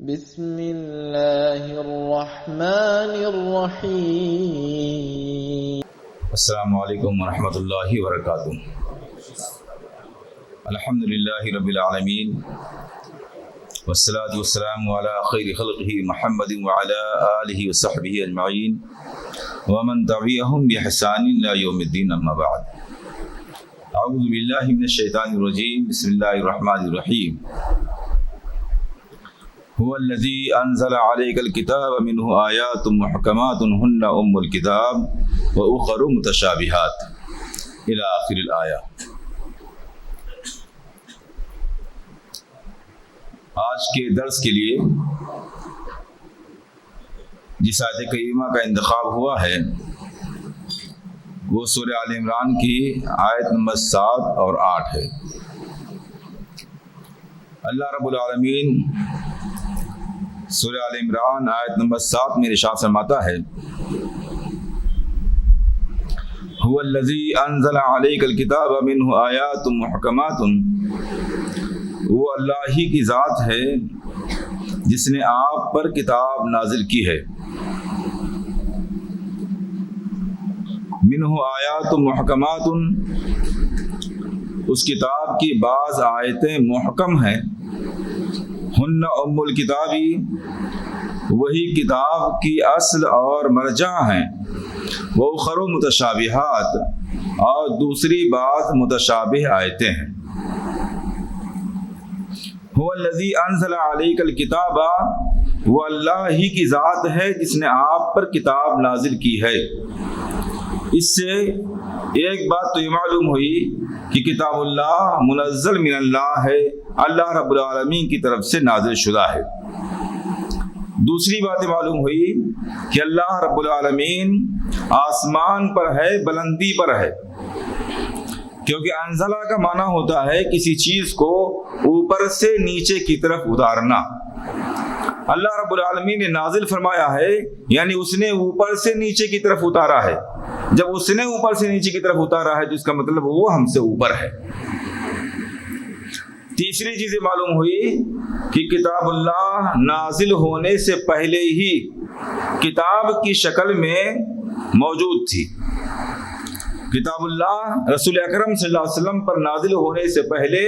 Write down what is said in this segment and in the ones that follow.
بسم اللہ الرحمن الرحیم۔ السلام علیکم ورحمۃ اللہ وبرکاتہ۔ الحمد للہ رب العالمین والصلاة والسلام علی خیر خلقہ محمد وعلی آلہ وصحبہ اجمعین ومن تبعہم بإحسان الی یوم الدین، اما بعد۔ اعوذ باللہ من الشیطان الرجیم، بسم اللہ الرحمن الرحیم۔ هو الذی انزل علیک الکتاب منہ آیات محکمات ہن ام الکتاب واخر متشابہات الی آخر الآیہ۔ آج کے درس کے لیے جس آیت کریمہ کا انتخاب ہوا ہے وہ سورہ آل عمران کی آیت نمبر 7 اور 8 ہے۔ اللہ رب العالمین سورہ آل عمران آیت نمبر 7 میں ارشاد فرماتا ہے، هو الذی انزل علیک الکتاب منہ آیات محکمات، وہ اللہ ہی کی ذات ہے جس نے آپ پر کتاب نازل کی ہے۔ منہ آیات محکمات، اس کتاب کی بعض آیتیں محکم ہیں، ہن ام الکتابی، وہی کتاب کی اصل اور مرجع ہیں، وأخر متشابہات، اور دوسری بعض متشابہ آیتیں ہیں۔ هو الذی انزل علیک الکتاب، وہ اللہ ہی کی ذات ہے جس نے آپ پر کتاب نازل کی ہے۔ اس سے ایک بات تو یہ معلوم ہوئی کہ کتاب اللہ منزل من اللہ ہے، اللہ رب العالمین کی طرف سے نازل شدہ ہے۔ دوسری بات معلوم ہوئی کہ اللہ رب العالمین آسمان پر ہے، بلندی پر ہے، کیونکہ انزلہ کا معنی ہوتا ہے کسی چیز کو اوپر سے نیچے کی طرف اتارنا۔ اللہ رب العالمین نے نازل فرمایا ہے یعنی اس نے اوپر سے نیچے کی طرف اتارا ہے۔ جب اس نے اوپر سے نیچے کی طرف اتارا ہے تو اس کا مطلب وہ ہم سے اوپر ہے۔ تیسری چیز معلوم ہوئی کہ کتاب اللہ نازل ہونے سے پہلے ہی کتاب کی شکل میں موجود تھی۔ کتاب اللہ رسول اکرم صلی اللہ علیہ وسلم پر نازل ہونے سے پہلے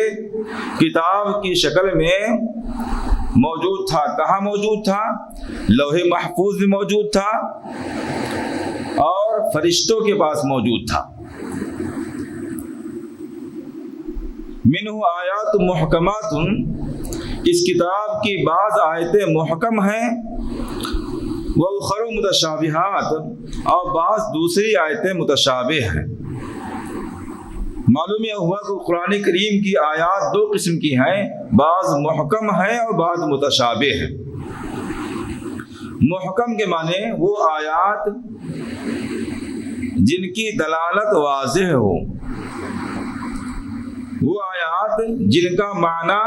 کتاب کی شکل میں موجود تھا۔ کہاں موجود تھا؟ لوح محفوظ میں موجود تھا اور فرشتوں کے پاس موجود تھا۔ منہ آیات محکمات، اس کتاب کی بعض آیتیں محکم ہیں، وأخر متشابہات، اور بعض دوسری آیتیں متشابہ ہیں۔ معلوم یہ ہوا کہ قرآن کریم کی آیات دو قسم کی ہیں، بعض محکم ہیں اور بعض متشابہ ہیں۔ محکم کے معنی وہ آیات جن کی دلالت واضح ہو، وہ آیات جن کا معنی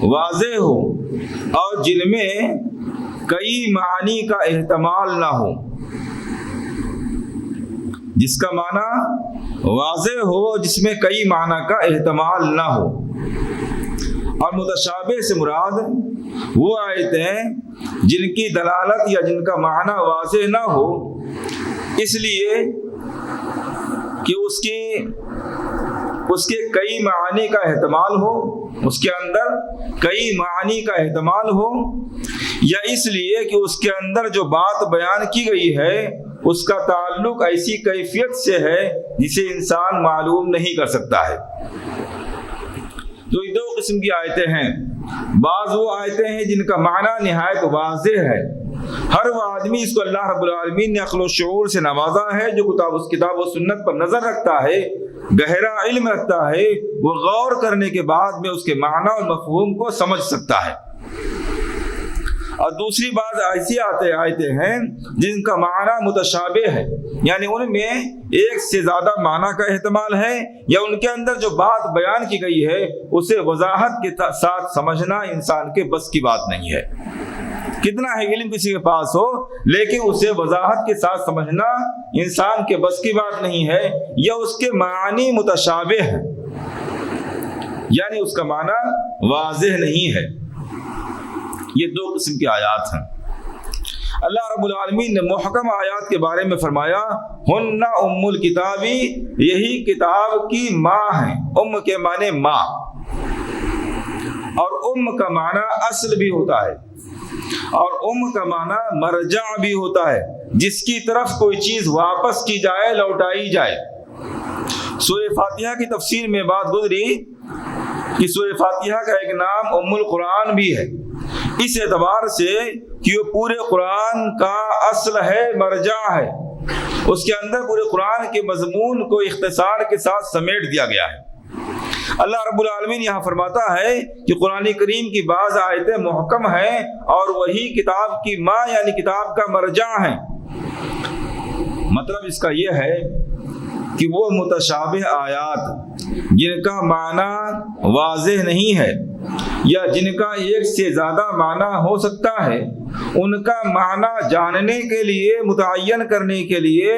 واضح ہو اور جن میں کئی معنی کا احتمال نہ ہو۔ جس کا معنی واضح ہو، جس میں کئی معنی کا احتمال نہ ہو۔ اور متشابہ سے مراد وہ آیتیں جن کی دلالت یا جن کا معنی واضح نہ ہو، اس لیے کہ اس کے کئی معنی کا احتمال ہو، اس کے اندر کئی معنی کا احتمال ہو، یا اس لیے کہ اس کے اندر جو بات بیان کی گئی ہے اس کا تعلق ایسی کیفیت سے ہے جسے انسان معلوم نہیں کر سکتا ہے۔ تو یہ دو قسم کی آیتیں ہیں۔ بعض وہ آیتیں ہیں جن کا معنی نہایت واضح ہے، ہر وہ آدمی اس کو اللہ رب العالمین نے عقل و شعور سے نوازا ہے، جو اس کتاب و سنت پر نظر رکھتا ہے، گہرا علم رکھتا ہے، وہ غور کرنے کے بعد میں اس کے معنی اور مفہوم کو سمجھ سکتا ہے۔ اور دوسری بات ایسی آیتیں ہیں جن کا معنی متشابہ ہے، یعنی ان میں ایک سے زیادہ معنی کا احتمال ہے، یا ان کے اندر جو بات بیان کی گئی ہے اسے وضاحت کے ساتھ سمجھنا انسان کے بس کی بات نہیں ہے۔ کتنا ہے علم کسی کے پاس ہو لیکن اسے وضاحت کے ساتھ سمجھنا انسان کے بس کی بات نہیں ہے، یا اس کے معنی متشابہ ہیں، یعنی اس کا معنی واضح نہیں ہے۔ یہ دو قسم کی آیات ہیں۔ اللہ رب العالمین نے محکم آیات کے بارے میں فرمایا ہن ام الکتابی، یہی کتاب کی ماں ہیں۔ ام کے معنی ماں، اور ام کا معنی اصل بھی ہوتا ہے، اور ام کا معنی مرجع بھی ہوتا ہے، جس کی طرف کوئی چیز واپس کی جائے، لوٹائی جائے۔ سورہ فاتحہ کی تفسیر میں بات گزری کہ سورہ فاتحہ کا ایک نام ام القرآن بھی ہے، اس اعتبار سے کہ وہ پورے قرآن کا اصل ہے، مرجع ہے، اس کے اندر پورے قرآن کے مضمون کو اختصار کے ساتھ سمیٹ دیا گیا ہے۔ اللہ رب العالمین یہاں فرماتا ہے کہ قرآن کریم کی بعض آیتیں محکم ہیں اور وہی کتاب کی ماں یعنی کتاب کا مرجع ہیں۔ مطلب اس کا یہ ہے کہ وہ متشابہ آیات جن کا معنی واضح نہیں ہے یا جن کا ایک سے زیادہ معنی ہو سکتا ہے، ان کا معنی جاننے کے لیے، متعین کرنے کے لیے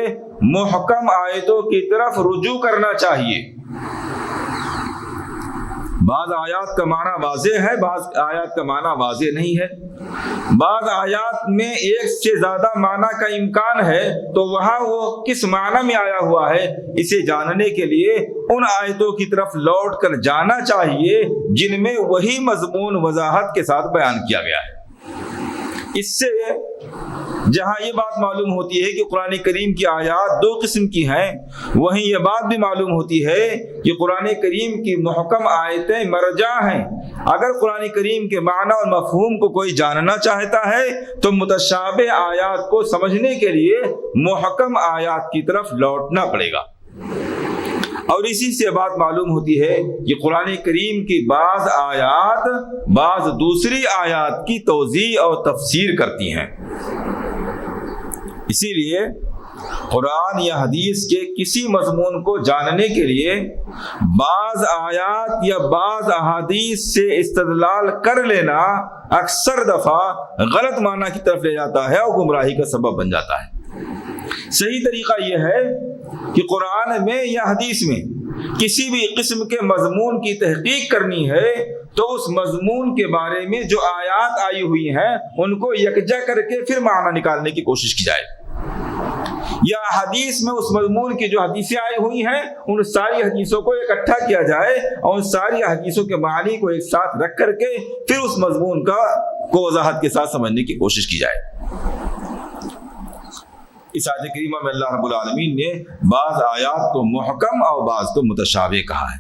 محکم آیتوں کی طرف رجوع کرنا چاہیے۔ بعض آیات کا معنی واضح ہے، بعض آیات کا معنی واضح نہیں ہے، بعض آیات میں ایک سے زیادہ معنی کا امکان ہے، تو وہاں وہ کس معنی میں آیا ہوا ہے اسے جاننے کے لیے ان آیتوں کی طرف لوٹ کر جانا چاہیے جن میں وہی مضمون وضاحت کے ساتھ بیان کیا گیا ہے۔ اس سے جہاں یہ بات معلوم ہوتی ہے کہ قرآن کریم کی آیات دو قسم کی ہیں، وہیں یہ بات بھی معلوم ہوتی ہے کہ قرآن کریم کی محکم آیتیں مرجع ہیں۔ اگر قرآن کریم کے معنی اور مفہوم کو کوئی جاننا چاہتا ہے تو متشابہ آیات کو سمجھنے کے لیے محکم آیات کی طرف لوٹنا پڑے گا، اور اسی سے بات معلوم ہوتی ہے کہ قرآن کریم کی بعض آیات بعض دوسری آیات کی توضیح اور تفسیر کرتی ہیں۔ اسی لیے قرآن یا حدیث کے کسی مضمون کو جاننے کے لیے بعض آیات یا بعض احادیث سے استدلال کر لینا اکثر دفعہ غلط معنی کی طرف لے جاتا ہے اور گمراہی کا سبب بن جاتا ہے۔ صحیح طریقہ یہ ہے کہ قرآن میں یا حدیث میں کسی بھی قسم کے مضمون کی تحقیق کرنی ہے تو اس مضمون کے بارے میں جو آیات آئی ہوئی ہیں ان کو یکجا کر کے پھر معنی نکالنے کی کوشش کی جائے، یا حدیث میں اس مضمون کی جو حدیثیں آئی ہوئی ہیں ان ساری حدیثوں کو اکٹھا کیا جائے اور ان ساری حدیثوں کے معنی کو ایک ساتھ رکھ کر کے پھر اس مضمون کو وضاحت کے ساتھ سمجھنے کی کوشش کی جائے۔ اس آیت کریمہ میں اللہ رب العالمین نے بعض آیات کو محکم اور بعض کو متشابہ کہا ہے،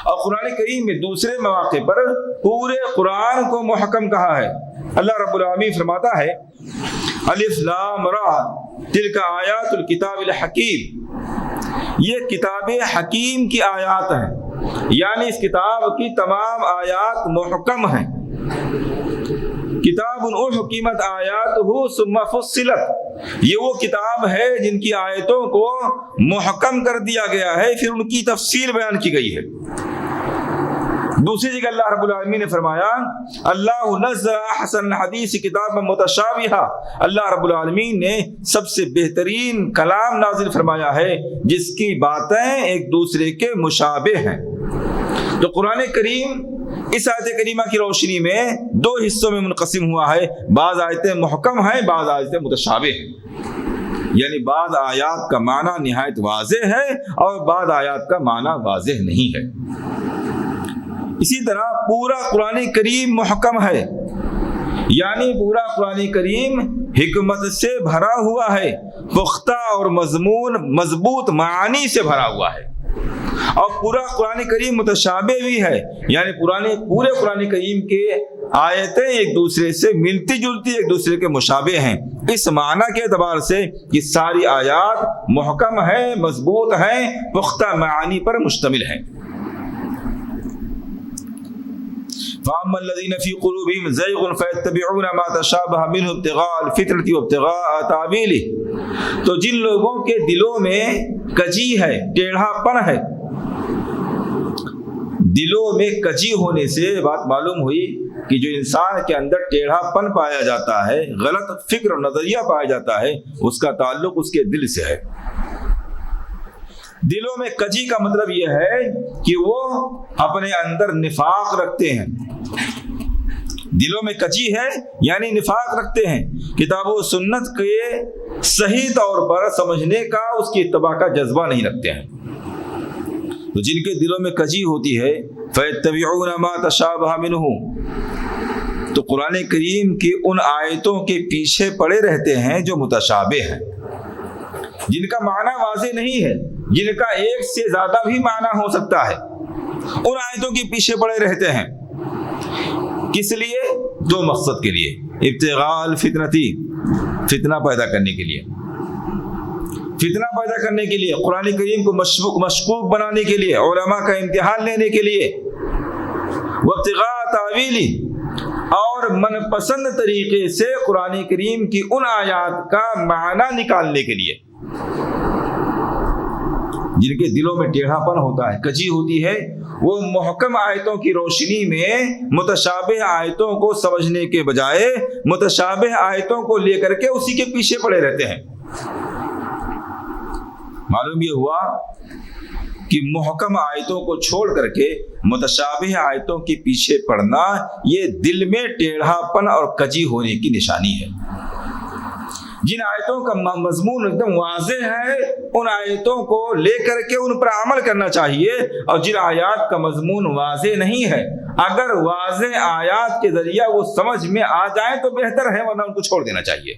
اور قرآن کریم میں دوسرے مواقع پر پورے قرآن کو محکم کہا ہے۔ اللہ رب العالمین فرماتا ہے الف لام را تلک آیات الکتاب الحکیم، یہ کتاب حکیم کی آیات ہیں، یعنی اس کتاب کی تمام آیات محکم ہیں۔ کتاب احکمت آیاتہ ثم فصلت، یہ وہ کتاب ہے جن کی آیتوں کو محکم کر دیا گیا ہے، پھر ان کی تفصیل بیان کی گئی ہے۔ دوسری جگہ اللہ رب العالمین نے فرمایا اللہ نزل احسن الحدیث کتابا متشابہا، اللہ رب العالمین نے سب سے بہترین کلام نازل فرمایا ہے جس کی باتیں ایک دوسرے کے مشابہ ہیں۔ تو قرآن کریم اس آیت کریمہ کی روشنی میں دو حصوں میں منقسم ہوا ہے، بعض آیتیں محکم ہیں، بعض آیتیں متشابہ ہیں، یعنی بعض آیات کا معنی نہایت واضح ہے اور بعض آیات کا معنی واضح نہیں ہے۔ اسی طرح پورا قرآن کریم محکم ہے، یعنی پورا قرآن کریم حکمت سے بھرا ہوا ہے، پختہ اور مضبوط معانی سے بھرا ہوا ہے، اور پورا قرآن کریم متشابہ بھی ہے، یعنی پورے قرآن کریم کے آیتیں ایک دوسرے سے ملتی جلتی ایک دوسرے کے مشابہ ہیں۔ اس معنی کے اعتبار سے یہ ساری آیات محکم ہیں، مضبوط ہیں، پختہ معانی پر مشتمل ہیں۔ فَأَمَّا الَّذِينَ فِي قُلُوبِهِمْ زَيْغٌ فَيَتَّبِعُونَ مَا تَشَابَهَ مِنْهُ ابْتِغَاءَ الْفِتْنَةِ وَابْتِغَاءَ تَأْوِيلِهِ، تو جن لوگوں کے دلوں میں کجی ہے، ٹیڑھا پن ہے، دلوں میں کجی ہونے سے بات معلوم ہوئی کہ جو انسان کے اندر ٹیڑھا پن پایا جاتا ہے، غلط فکر اور نظریہ پایا جاتا ہے، اس کا تعلق اس کے دل سے ہے۔ دلوں میں کجی کا مطلب یہ ہے کہ وہ اپنے اندر نفاق رکھتے ہیں، دلوں میں کچی ہے یعنی نفاق رکھتے ہیں، کتاب و سنت کے صحیح طور پر سمجھنے کا، اس کی اتباع کا جذبہ نہیں رکھتے ہیں۔ تو جن کے دلوں میں کچی ہوتی ہے فَيَتَّبِعُونَ مَا تَشَابَهَ مِنْهُ، تو قرآن کریم کی ان آیتوں کے پیچھے پڑے رہتے ہیں جو متشابہ ہیں، جن کا معنی واضح نہیں ہے، جن کا ایک سے زیادہ بھی معنی ہو سکتا ہے، ان آیتوں کے پیچھے پڑے رہتے ہیں۔ کس لیے؟ دو مقصد کے لیے، ابتغاء الفتنتی، فتنہ پیدا کرنے کے لیے، فتنہ پیدا کرنے کے لیے، قرآن کریم کو مشکوک بنانے کے لیے، علماء کا امتحان لینے کے لیے، وابتغاء تاویلی، اور من پسند طریقے سے قرآن کریم کی ان آیات کا معنی نکالنے کے لیے۔ جن کے دلوں میں ٹیڑھا پن ہوتا ہے، کچی ہوتی ہے، وہ محکم آیتوں کی روشنی میں متشابہ آیتوں کو سمجھنے کے بجائے متشابہ آیتوں کو لے کر کے اسی کے پیچھے پڑے رہتے ہیں۔ معلوم یہ ہوا کہ محکم آیتوں کو چھوڑ کر کے متشابہ آیتوں کے پیچھے پڑنا یہ دل میں ٹیڑھا پن اور کچی ہونے کی نشانی ہے۔ جن آیتوں کا مضمون ایک دم واضح ہے، ان آیتوں کو لے کر کے ان پر عمل کرنا چاہیے، اور جن آیات کا مضمون واضح نہیں ہے، اگر واضح آیات کے ذریعہ وہ سمجھ میں آ جائیں تو بہتر ہے، ورنہ ان کو چھوڑ دینا چاہیے۔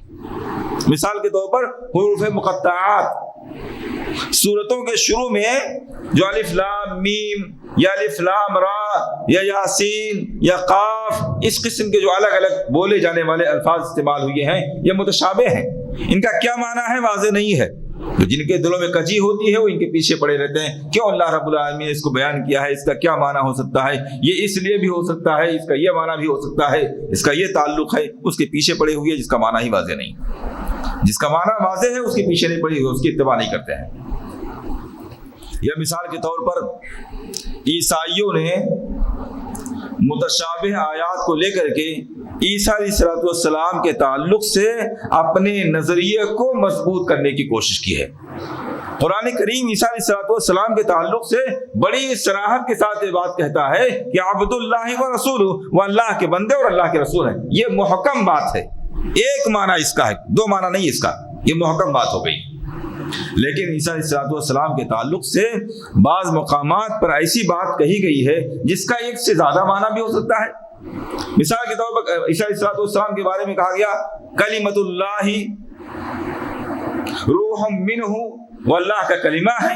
مثال کے طور پر حروف مقطعات، سورتوں کے شروع میں جو الف لام میم یا الف لام را یا یاسین یا قاف، اس قسم کے جو الگ الگ بولے جانے والے الفاظ استعمال ہوئے ہیں، یہ متشابہ ہیں، ان کا کیا معنی ہے واضح نہیں ہے۔ تو جن کے دلوں میں کجی ہوتی ہے وہ ان کے پیچھے پڑے رہتے ہیں، کیوں اللہ رب العالمین نے اس کو بیان کیا ہے، اس کا کیا معنی ہو سکتا ہے، یہ اس لیے بھی ہو سکتا ہے، اس کا یہ معنی بھی ہو سکتا ہے، اس کا یہ تعلق ہے، اس کے پیچھے پڑے ہوئے جس کا معنی ہی واضح نہیں، جس کا معنی واضح ہے اس کے پیچھے نہیں پڑے ہوئے، اس کی اتباع نہیں کرتے ہیں۔ یا مثال کے طور پر عیسائیوں نے متشابہ آیات کو لے کر کے عیسیٰ علیہ السلام کے تعلق سے اپنے نظریے کو مضبوط کرنے کی کوشش کی ہے۔ قرآن کریم عیسیٰ علیہ السلام کے تعلق سے بڑی صراحت کے ساتھ یہ بات کہتا ہے کہ عبد اللہ و رسول، وہ اللہ کے بندے اور اللہ کے رسول ہیں۔ یہ محکم بات ہے، ایک معنی اس کا ہے، دو معنی نہیں اس کا، یہ محکم بات ہو گئی۔ لیکن عیسیٰ علیہ السلام کے تعلق سے بعض مقامات پر ایسی بات کہی گئی ہے جس کا ایک سے زیادہ معنی بھی ہو سکتا ہے۔ مثال کے طور پر عیسیٰ علیہ السلام کے بارے میں کہا گیا کلمۃ اللہ روح منہ، وہ اللہ کا کلمہ ہے،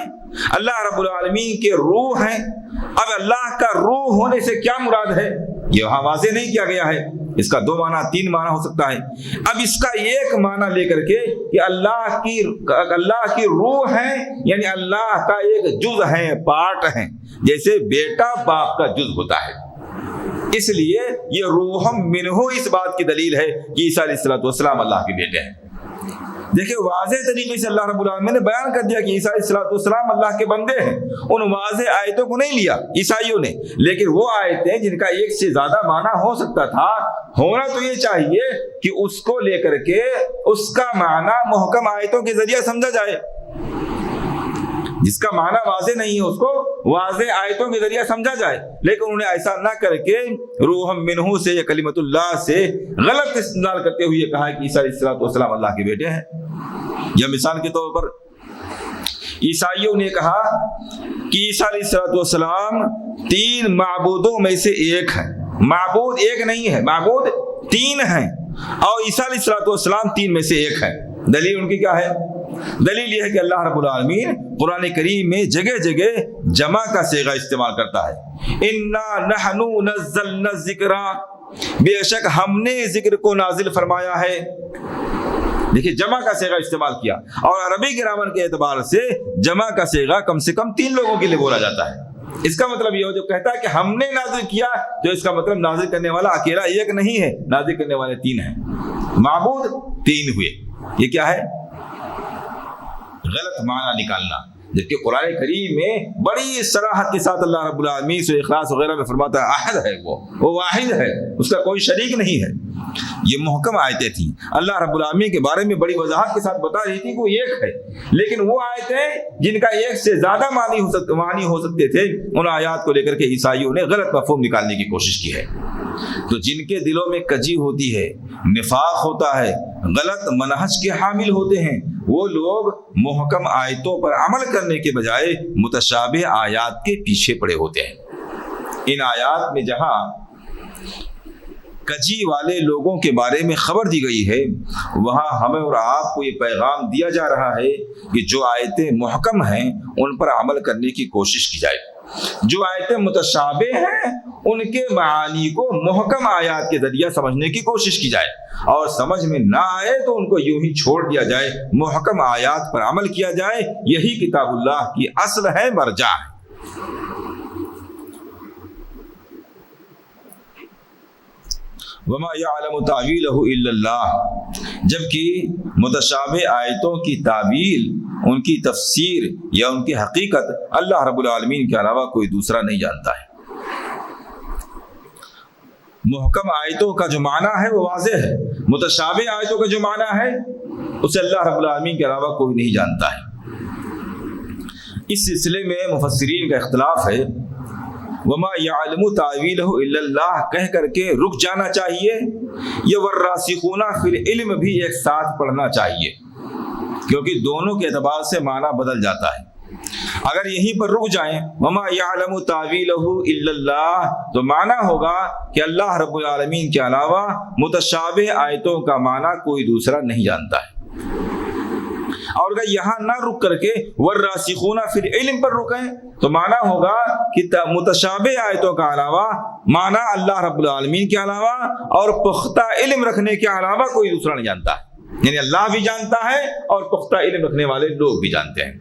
اللہ رب العالمین کے روح ہیں۔ اب اللہ کا روح ہونے سے کیا مراد ہے یہ وہاں واضح نہیں کیا گیا ہے، اس کا دو معنی تین معنی ہو سکتا ہے۔ اب اس کا ایک معنی لے کر کے کہ اللہ کی روح ہے، یعنی اللہ کا ایک جز ہے، پارٹ ہے، جیسے بیٹا باپ کا جز ہوتا ہے، اس لیے یہ روح منہ اس بات کی دلیل ہے کہ عیسیٰ علیہ السلام اللہ کے بیٹے ہیں۔ دیکھیں واضح طریقے سے اللہ رب العالمین نے بیان کر دیا کہ عیسیٰ علیہ السلام اللہ کے بندے ہیں۔ ان واضح آیتوں کو نہیں لیا عیسائیوں نے، لیکن وہ آیتیں جن کا ایک سے زیادہ معنی ہو سکتا تھا، ہونا تو یہ چاہیے کہ اس کو لے کر کے اس کا معنی محکم آیتوں کے ذریعے سمجھا جائے۔ جس کا معنی واضح نہیں ہے اس کو واضح آیتوں کے ذریعے سمجھا جائے، لیکن انہوں نے ایسا نہ کر کے روح منہ سے یا کلمت اللہ سے غلط استعمال کرتے ہوئے کہا کہ عیسیٰ علیہ السلام اللہ کے بیٹے ہیں۔ یا مثال کے طور پر عیسائیوں نے کہا کہ عیسیٰ علیہ السلام تین معبودوں میں سے ایک ہے، معبود ایک نہیں ہے، معبود تین ہیں، اور عیسیٰ علیہ السلام تین میں سے ایک ہے۔ دلیل ان کی کیا ہے؟ دلیل یہ ہے کہ اللہ رب العالمین قرآن کریم میں جگہ جگہ جمع کا صیغہ استعمال کرتا ہے۔ اِنَّا نَحْنُ نَزَّلْنَا الذِّكْرَ، بے شک ہم نے ذکر کو نازل فرمایا ہے۔ دیکھیں جمع کا صیغہ استعمال کیا، اور عربی گرامر کے اعتبار سے جمع کا صیغہ کم سے کم تین لوگوں کے لیے بولا جاتا ہے۔ اس کا مطلب یہ ہو جو کہتا ہے کہ ہم نے نازل کیا، تو اس کا مطلب نازل کرنے والا اکیلا ایک نہیں ہے، نازل کرنے والے تین ہیں، معبود تین ہوئے۔ یہ کیا ہے؟ غلط معنی نکالنا، جبکہ قرآن کریم میں بڑی صراحت کے ساتھ اللہ رب العالمین سورہ اخلاص وغیرہ میں فرماتا ہے احد ہے، وہ واحد ہے، اس کا کوئی شریک نہیں ہے۔ یہ محکم آیتیں تھیں، اللہ رب العالمین کے بارے میں بڑی وضاحت کے ساتھ بتا رہی تھی کہ وہ ایک ہے، لیکن وہ آیتیں جن کا ایک سے زیادہ معنی ہو سکتے تھے، ان آیات کو لے کر کے عیسائیوں نے غلط مفہوم نکالنے کی کوشش کی ہے۔ تو جن کے دلوں میں کجی ہوتی ہے، نفاق ہوتا ہے، غلط منہج کے حامل ہوتے ہیں، وہ لوگ محکم آیتوں پر عمل کرنے کے بجائے متشابہ آیات کے پیچھے پڑے ہوتے ہیں۔ ان آیات میں جہاں کجی والے لوگوں کے بارے میں خبر دی گئی ہے، وہاں ہمیں اور آپ کو یہ پیغام دیا جا رہا ہے کہ جو آیتیں محکم ہیں ان پر عمل کرنے کی کوشش کی جائے، جو آیتیں متشابہ ہیں ان کے معانی کو محکم آیات کے ذریعہ سمجھنے کی کوشش کی جائے، اور سمجھ میں نہ آئے تو ان کو یوں ہی چھوڑ دیا جائے، محکم آیات پر عمل کیا جائے۔ یہی کتاب اللہ کی اصل ہے، مرجع ہے۔ وما يعلم تاویلہ الا اللہ، جبکہ متشابہ آیتوں کی تعویل، ان کی تفسیر یا ان کی حقیقت اللہ رب العالمین کے علاوہ کوئی دوسرا نہیں جانتا ہے۔ محکم آیتوں کا جو معنی ہے وہ واضح ہے، متشابہ آیتوں کا جو معنی ہے اسے اللہ رب العالمین کے علاوہ کوئی نہیں جانتا ہے۔ اس سلسلے میں مفسرین کا اختلاف ہے۔ وما يعلم تاویلہ الا اللہ کہہ کر کے رک جانا چاہیے، یا والراسخون فی العلم بھی ایک ساتھ پڑھنا چاہیے، کیونکہ دونوں کے اعتبار سے معنی بدل جاتا ہے۔ اگر یہیں پر رک جائیں وما يعلم تاویلہ الا اللہ، تو معنی ہوگا کہ اللہ رب العالمین کے علاوہ متشابہ آیتوں کا معنی کوئی دوسرا نہیں جانتا ہے۔ اور اگر یہاں نہ رک کر کے والراسخون فی العلم پر رکیں تو معنی ہوگا کہ متشابہ آیتوں کا علاوہ معنی اللہ رب العالمین کے علاوہ اور پختہ علم رکھنے کے علاوہ کوئی دوسرا نہیں جانتا ہے، یعنی اللہ بھی جانتا ہے اور پختہ علم رکھنے والے لوگ بھی جانتے ہیں۔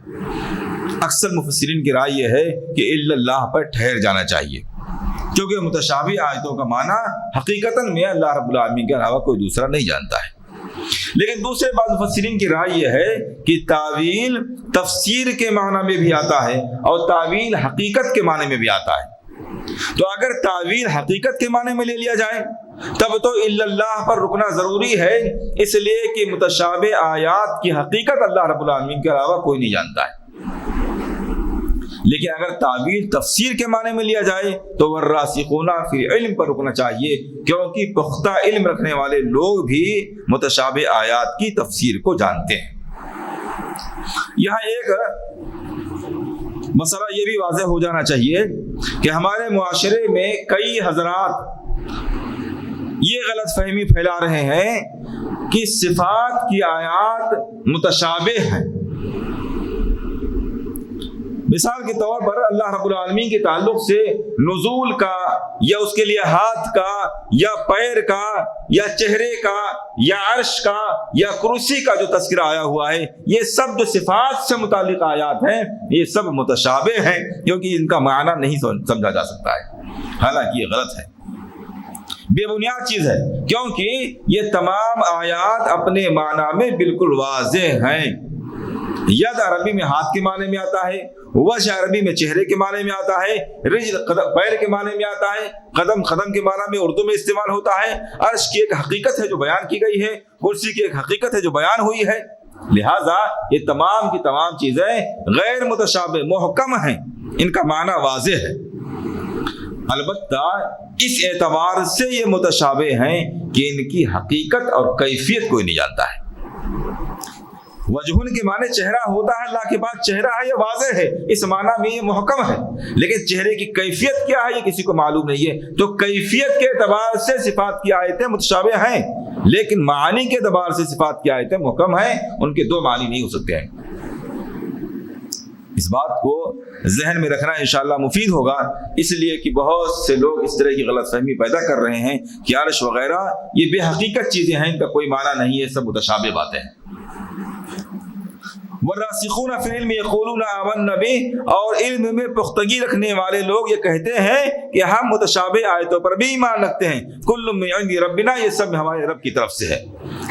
اکثر مفسرین کی رائے یہ ہے کہ الا اللہ پر ٹھہر جانا چاہیے، کیونکہ متشابہ آیتوں کا معنی حقیقتاً میں اللہ رب العالمین کے علاوہ کوئی دوسرا نہیں جانتا ہے۔ لیکن دوسرے بعض مفسرین کی رائے یہ ہے کہ تعویل تفسیر کے معنی میں بھی آتا ہے اور تعویل حقیقت کے معنی میں بھی آتا ہے۔ تو اگر تعویل حقیقت کے معنی میں لے لیا جائے تب تو الا اللہ پر رکنا ضروری ہے، اس لیے کہ متشابہ آیات کی حقیقت اللہ رب العالمین کے علاوہ کوئی نہیں جانتا ہے۔ لیکن اگر تعویل تفسیر کے معنی میں لیا جائے تو والراسخون فی العلم پر رکنا چاہیے، کیونکہ پختہ علم رکھنے والے لوگ بھی متشابہ آیات کی تفسیر کو جانتے ہیں۔ یہاں ایک مسئلہ یہ بھی واضح ہو جانا چاہیے کہ ہمارے معاشرے میں کئی حضرات یہ غلط فہمی پھیلا رہے ہیں کہ صفات کی آیات متشابہ ہیں۔ مثال کے طور پر اللہ رب العالمین کے تعلق سے نزول کا یا اس کے لیے ہاتھ کا یا پیر کا یا چہرے کا یا عرش کا یا کرسی کا جو تذکرہ آیا ہوا ہے، یہ سب جو صفات سے متعلق آیات ہیں یہ سب متشابہ ہیں، کیونکہ ان کا معنی نہیں سمجھا جا سکتا ہے، حالانکہ یہ غلط ہے، بے بنیاد چیز ہے، کیونکہ یہ تمام آیات اپنے معنی میں بالکل واضح ہیں۔ ید عربی میں ہاتھ کے معنی میں آتا ہے، وجہ عربی میں چہرے کے معنی میں آتا ہے، رجل پیر کے معنی میں آتا ہے، قدم کے معنی میں اردو میں استعمال ہوتا ہے، عرش کی ایک حقیقت ہے جو بیان کی گئی ہے، کرسی کی ایک حقیقت ہے جو بیان ہوئی ہے۔ لہٰذا یہ تمام کی تمام چیزیں غیر متشابہ محکم ہیں، ان کا معنی واضح ہے، البتہ اس اعتبار سے یہ متشابہ ہیں کہ ان کی حقیقت اور کیفیت کوئی نہیں جانتا ہے۔ وجہن کے معنی چہرہ ہوتا ہے، اللہ کے پاس چہرہ ہے، یہ واضح ہے، اس معنی میں یہ محکم ہے، لیکن چہرے کی کیفیت کیا ہے یہ کسی کو معلوم نہیں ہے۔ تو کیفیت کے اعتبار سے صفات کی آیتیں متشابہ ہیں، لیکن معانی کے اعتبار سے صفات کی آیتیں محکم ہیں، ان کے دو معنی نہیں ہو سکتے ہیں۔ اس بات کو ذہن میں رکھنا انشاءاللہ مفید ہوگا، اس لیے کہ بہت سے لوگ اس طرح کی غلط فہمی پیدا کر رہے ہیں کہ عرش وغیرہ یہ بے حقیقت چیزیں ہیں، ان کا کوئی معنی نہیں ہے، سب متشابہ باتیں ہیں۔ والراسخون فی العلم یقولون آمنا بہ، اور علم میں پختگی رکھنے والے لوگ یہ کہتے ہیں کہ ہم متشابہ آیتوں پر بھی ایمان رکھتے ہیں، کل من عند ربنا، یہ سب ہمارے رب کی طرف سے ہے۔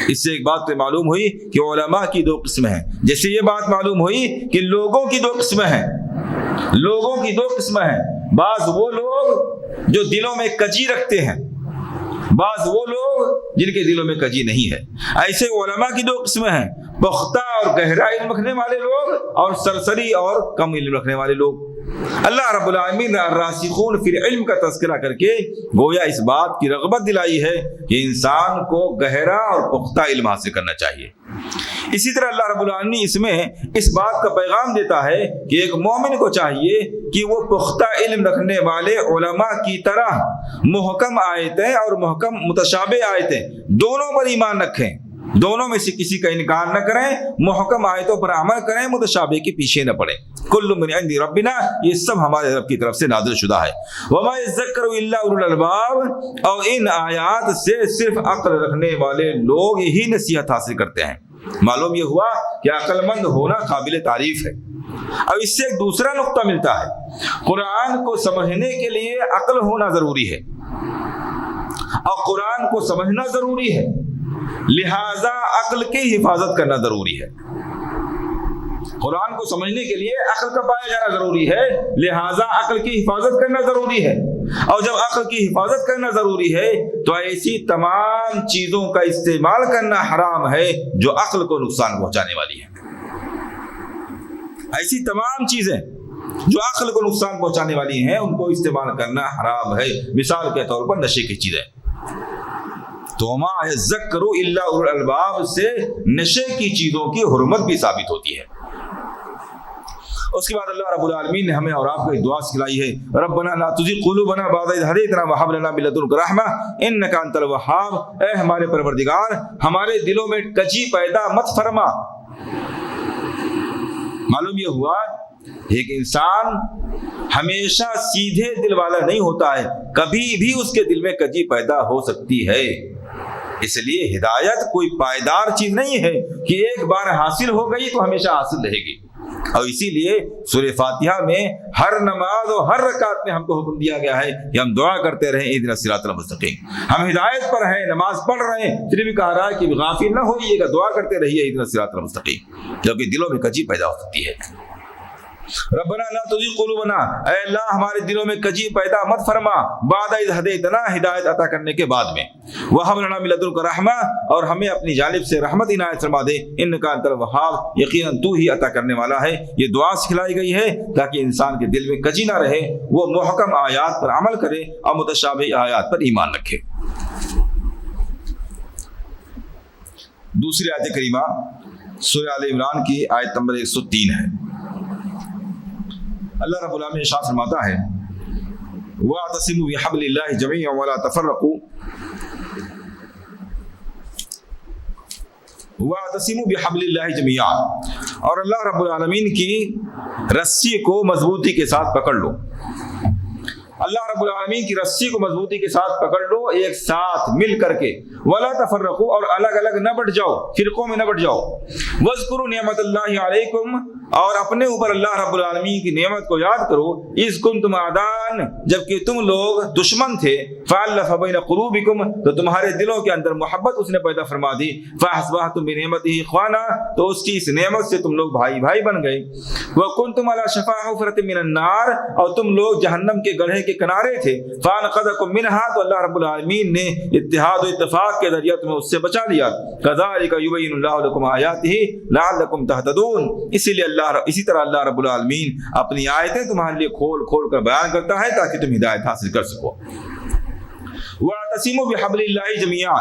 اس سے ایک بات معلوم ہوئی کہ علماء کی دو قسمیں ہیں، جیسے یہ بات معلوم ہوئی کہ لوگوں کی دو قسمیں ہیں، لوگوں کی دو قسمیں ہیں، بعض وہ لوگ جو دلوں میں کجی رکھتے ہیں، بعض وہ لوگ جن کے دلوں میں کجی نہیں ہے۔ ایسے علماء کی دو قسمیں ہیں، پختہ اور گہرا علم رکھنے والے لوگ اور سرسری اور کم علم رکھنے والے لوگ۔ اللہ رب العالمین نے الراسخون فی العلم کا تذکرہ کر کے گویا اس بات کی رغبت دلائی ہے کہ انسان کو گہرا اور پختہ علم حاصل کرنا چاہیے۔ اسی طرح اللہ رب العالمین اس میں اس بات کا پیغام دیتا ہے کہ ایک مومن کو چاہیے کہ وہ پختہ علم رکھنے والے علماء کی طرح محکم آیتیں اور محکم متشابہ آیتیں دونوں پر ایمان رکھیں، دونوں میں سے کسی کا انکار نہ کریں، محکم آیتوں پر عمل کریں، متشابہ کے پیچھے نہ پڑیں۔ کل من عند ربنا، یہ سب ہمارے رب کی طرف سے نازل شدہ ہے۔ وما یذکر الا اولو الالباب، اور ان آیات سے صرف عقل رکھنے والے لوگ ہی نصیحت حاصل کرتے ہیں۔ معلوم یہ ہوا کہ عقل مند ہونا قابل تعریف ہے۔ اب اس سے ایک دوسرا نقطہ ملتا ہے، قرآن کو سمجھنے کے لیے عقل ہونا ضروری ہے اور قرآن کو سمجھنا ضروری ہے، لہذا عقل کی حفاظت کرنا ضروری ہے۔ قرآن کو سمجھنے کے لیے عقل کا پایا جانا ضروری ہے، لہذا عقل کی حفاظت کرنا ضروری ہے، اور جب عقل کی حفاظت کرنا ضروری ہے تو ایسی تمام چیزوں کا استعمال کرنا حرام ہے جو عقل کو نقصان پہنچانے والی ہے۔ ایسی تمام چیزیں جو عقل کو نقصان پہنچانے والی ہیں ان کو استعمال کرنا حرام ہے۔ مثال کے طور پر نشے کی چیزیں، تو وما یذکر الا اولو الالباب سے نشے کی چیزوں کی حرمت بھی ثابت ہوتی ہے۔ اس کے بعد اللہ رب العالمین نے ہمیں اور آپ کو ایک دعا سکھلائی ہے، ربنا لا تزغ قلوبنا بعد اذ ہدیتنا وہب لنا من لدنک رحمہ انک انت الوہاب، اے ہمارے پروردگار ہمارے دلوں میں کجی پیدا مت فرما۔ معلوم یہ ہوا ایک انسان ہمیشہ سیدھے دل والا نہیں ہوتا ہے، کبھی بھی اس کے دل میں کجی پیدا ہو سکتی ہے۔ اس لیے ہدایت کوئی پائیدار چیز نہیں ہے کہ ایک بار حاصل ہو گئی تو ہمیشہ حاصل رہے گی، اور اسی لیے سورہ فاتحہ میں ہر نماز اور ہر رکعت میں ہم کو حکم دیا گیا ہے کہ ہم دعا کرتے رہیں اہدنا الصراط المستقیم۔ ہم ہدایت پر ہیں، نماز پڑھ رہے ہیں، پھر بھی کہا رہا ہے کہ غافل نہ ہوئیے گا، دعا کرتے رہیے اہدنا الصراط المستقیم، جبکہ دلوں میں کجی پیدا ہو سکتی ہے۔ ربنا لا تزغ قلوبنا، اے اللہ ہمارے دلوں میں کجی پیدا مت فرما، بعد اذ ہدیتنا، ہدایت عطا کرنے کے بعد میں، وہب لنا من لدنک رحمہ، اور ہمیں اپنی جانب سے رحمت عنایت فرما دے، انک انت الوہاب، یقیناً تو ہی عطا کرنے والا ہے۔ یہ دعا سکھلائی گئی ہے تاکہ انسان کے دل میں کجی نہ رہے، وہ محکم آیات پر عمل کرے اور متشابہ آیات پر ایمان رکھے۔ دوسری آیت کریمہ سورہ آل عمران کی آیت نمبر 103 ہے۔ اللہ رب العالمین ارشاد فرماتا ہے، وَاعْتَصِمُوا بِحَبْلِ اللَّهِ جَمِيعًا وَلَا تَفَرَّقُوا، وَاعْتَصِمُوا بِحَبْلِ اللَّهِ جَمِيعًا، اور اللہ رب العالمین کی رسی کو مضبوطی کے ساتھ پکڑ لو۔ اللہ رب العالمین کی رسی کو مضبوطی کے ساتھ پکڑ لو، ایک ساتھ مل کر کے، وَلَا تَفَرَّقُوا، اور الگ الگ نہ بٹ جاؤ، فرقوں میں نہ بٹ جاؤ، وَاذْكُرُوا نِعْمَتَ اللَّهِ عَلَيْكُمْ، اور اپنے اوپر اللہ رب العالمین کی نعمت کو یاد کرو، اِذْ كُنْتُمْ أَعْدَاءً، جبکہ تم لوگ دشمن تھے، فَأَلَّفَ بَيْنَ قُلُوبِكُمْ، تو تمہارے دلوں کے اندر محبت اس نے پیدا فرما دی، فَأَصْبَحْتُمْ بِنِعْمَتِهِ إِخْوَانًا، تو اس کی اس نعمت سے تم لوگ بھائی بھائی بن گئے، وَكُنْتُمْ عَلَى شَفَا حُفْرَةٍ مِّنَ النَّارِ، اور تم لوگ جہنم کے گڑھے کے کنارے تھے، فَأَنْقَذَكُم مِّنْهَا، تو اللہ رب العالمین نے اتحاد و اتفاق کے ذریعے تمہیں اس سے بچا لیا، كَذَلِكَ يُبَيِّنُ اللَّهُ لَكُمْ آيَاتِهِ لَعَلَّكُمْ تَهْتَدُونَ، اسی طرح اللہ رب العالمین اپنی آیتیں تمہارے لیے کھول کھول کر بیان کرتا ہے تاکہ تم ہدایت حاصل کر سکو۔ وَاعْتَصِمُوا بِحَبْلِ اللَّهِ جَمِيعًا،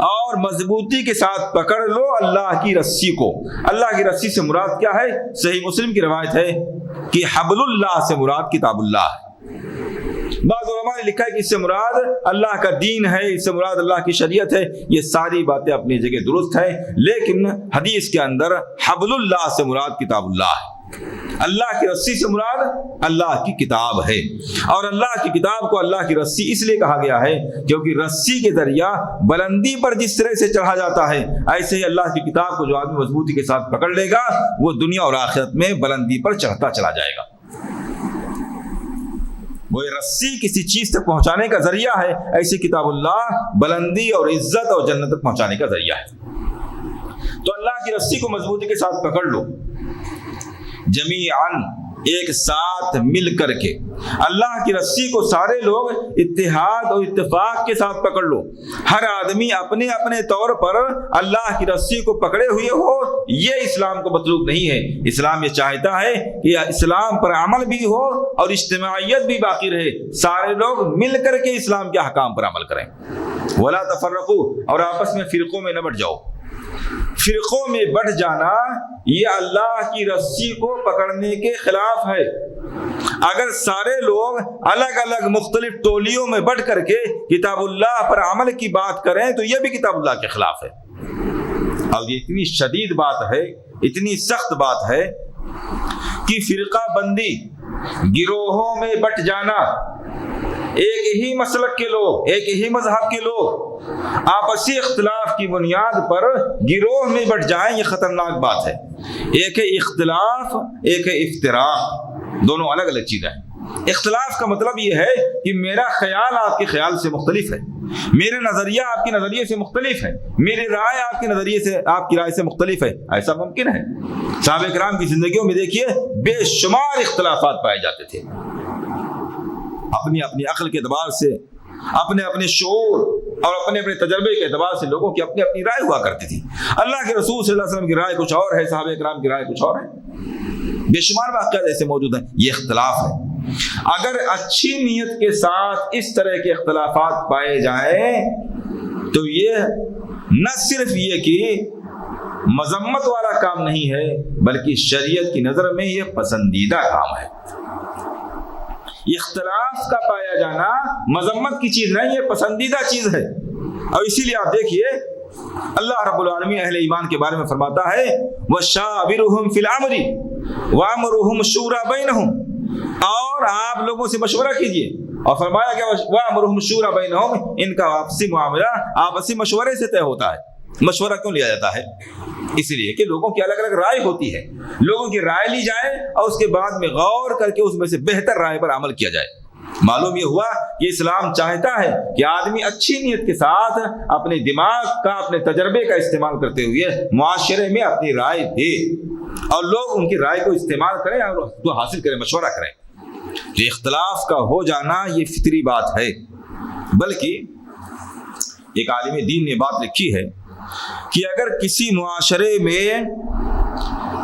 اور مضبوطی کے ساتھ پکڑ لو اللہ کی رسی کو۔ اللہ کی رسی سے مراد کیا ہے؟ صحیح مسلم کی روایت ہے کہ حبل اللہ سے مراد کتاب اللہ ہے۔ بعض علماء نے لکھا ہے کہ اس سے مراد اللہ کا دین ہے، اس سے مراد اللہ کی شریعت ہے۔ یہ ساری باتیں اپنی جگہ درست ہے، لیکن حدیث کے اندر حبل اللہ سے مراد کتاب اللہ ہے۔ اللہ کی رسی سے مراد اللہ کی کتاب ہے، اور اللہ کی کتاب کو اللہ کی رسی اس لیے کہا گیا ہے کیونکہ رسی کے ذریعہ بلندی پر جس طرح سے چڑھا جاتا ہے، ایسے ہی اللہ کی کتاب کو جو آدمی مضبوطی کے ساتھ پکڑ لے گا وہ دنیا اور آخرت میں بلندی پر چڑھتا چلا جائے گا۔ وہ رسی کسی چیز تک پہنچانے کا ذریعہ ہے، ایسی کتاب اللہ بلندی اور عزت اور جنت تک پہنچانے کا ذریعہ ہے۔ تو اللہ کی رسی کو مضبوطی کے ساتھ پکڑ لو، جمیعاً ایک ساتھ مل کر کے اللہ کی رسی کو سارے لوگ اتحاد اور اتفاق کے ساتھ پکڑ لو. ہر آدمی اپنے اپنے طور پر اللہ کی رسی کو پکڑے ہوئے ہو, یہ اسلام کو مطلوب نہیں ہے. اسلام یہ چاہتا ہے کہ اسلام پر عمل بھی ہو اور اجتماعیت بھی باقی رہے, سارے لوگ مل کر کے اسلام کے احکام پر عمل کریں. ولا تفرقوا, اور آپس میں فرقوں میں نہ بٹ جاؤ. فرقوں میں بٹ جانا یہ اللہ کی رسی کو پکڑنے کے خلاف ہے. اگر سارے لوگ الگ الگ مختلف ٹولیوں میں بٹ کر کے کتاب اللہ پر عمل کی بات کریں تو یہ بھی کتاب اللہ کے خلاف ہے. اور یہ اتنی شدید بات ہے, اتنی سخت بات ہے کہ فرقہ بندی, گروہوں میں بٹ جانا, ایک ہی مسلک کے لوگ, ایک ہی مذہب کے لوگ آپسی اختلاف کی بنیاد پر گروہ میں بٹ جائیں, یہ خطرناک بات ہے. ایک ہے اختلاف, ایک ہے افتراق, دونوں الگ الگ چیزیں ہیں. اختلاف کا مطلب یہ ہے کہ میرا خیال آپ کے خیال سے مختلف ہے, میرے نظریہ آپ کے نظریے سے مختلف ہے, میری رائے آپ کے نظریے سے, آپ کی رائے سے مختلف ہے. ایسا ممکن ہے؟ صحابہ کرام کی زندگیوں میں دیکھیے بے شمار اختلافات پائے جاتے تھے. اپنی اپنی عقل کے اعتبار سے, اپنے اپنے شعور اور اپنے اپنے تجربے کے اعتبار سے لوگوں کی اپنی اپنی رائے ہوا کرتی تھی. اللہ کے رسول صلی اللہ علیہ وسلم کی رائے کچھ اور ہے, صحابہ کرام کی رائے کچھ اور ہے. بے شمار واقعات ایسے موجود ہیں. یہ اختلاف ہے. اگر اچھی نیت کے ساتھ اس طرح کے اختلافات پائے جائیں تو یہ نہ صرف یہ کہ مذمت والا کام نہیں ہے, بلکہ شریعت کی نظر میں یہ پسندیدہ کام ہے. اختلاف کا پایا جانا مذمت کی چیز نہیں, یہ پسندیدہ چیز ہے. اور اسی لیے آپ دیکھیے اللہ رب العالمین اہل ایمان کے بارے میں فرماتا ہے وَشَاوِرُهُمْ فِي الْأَمْرِ وَأَمْرُهُمْ شُورَى بَيْنَهُمْ, اور آپ لوگوں سے مشورہ کیجئے. اور فرمایا کہ وَأَمْرُهُمْ شُورَى بَيْنَهُمْ, ان کا آپسی معاملہ آپسی مشورے سے طے ہوتا ہے. مشورہ کیوں لیا جاتا ہے؟ اس لیے کہ لوگوں کی الگ الگ رائے ہوتی ہے, لوگوں کی رائے لی جائے اور اس کے بعد میں غور کر کے اس میں سے بہتر رائے پر عمل کیا جائے. معلوم یہ ہوا کہ اسلام چاہتا ہے کہ آدمی اچھی نیت کے ساتھ اپنے دماغ کا, اپنے تجربے کا استعمال کرتے ہوئے معاشرے میں اپنی رائے دے اور لوگ ان کی رائے کو استعمال کریں اور اس کو حاصل کریں, مشورہ کریں. یہ اختلاف کا ہو جانا یہ فطری بات ہے. بلکہ ایک عالم دین نے بات لکھی ہے کہ اگر کسی معاشرے میں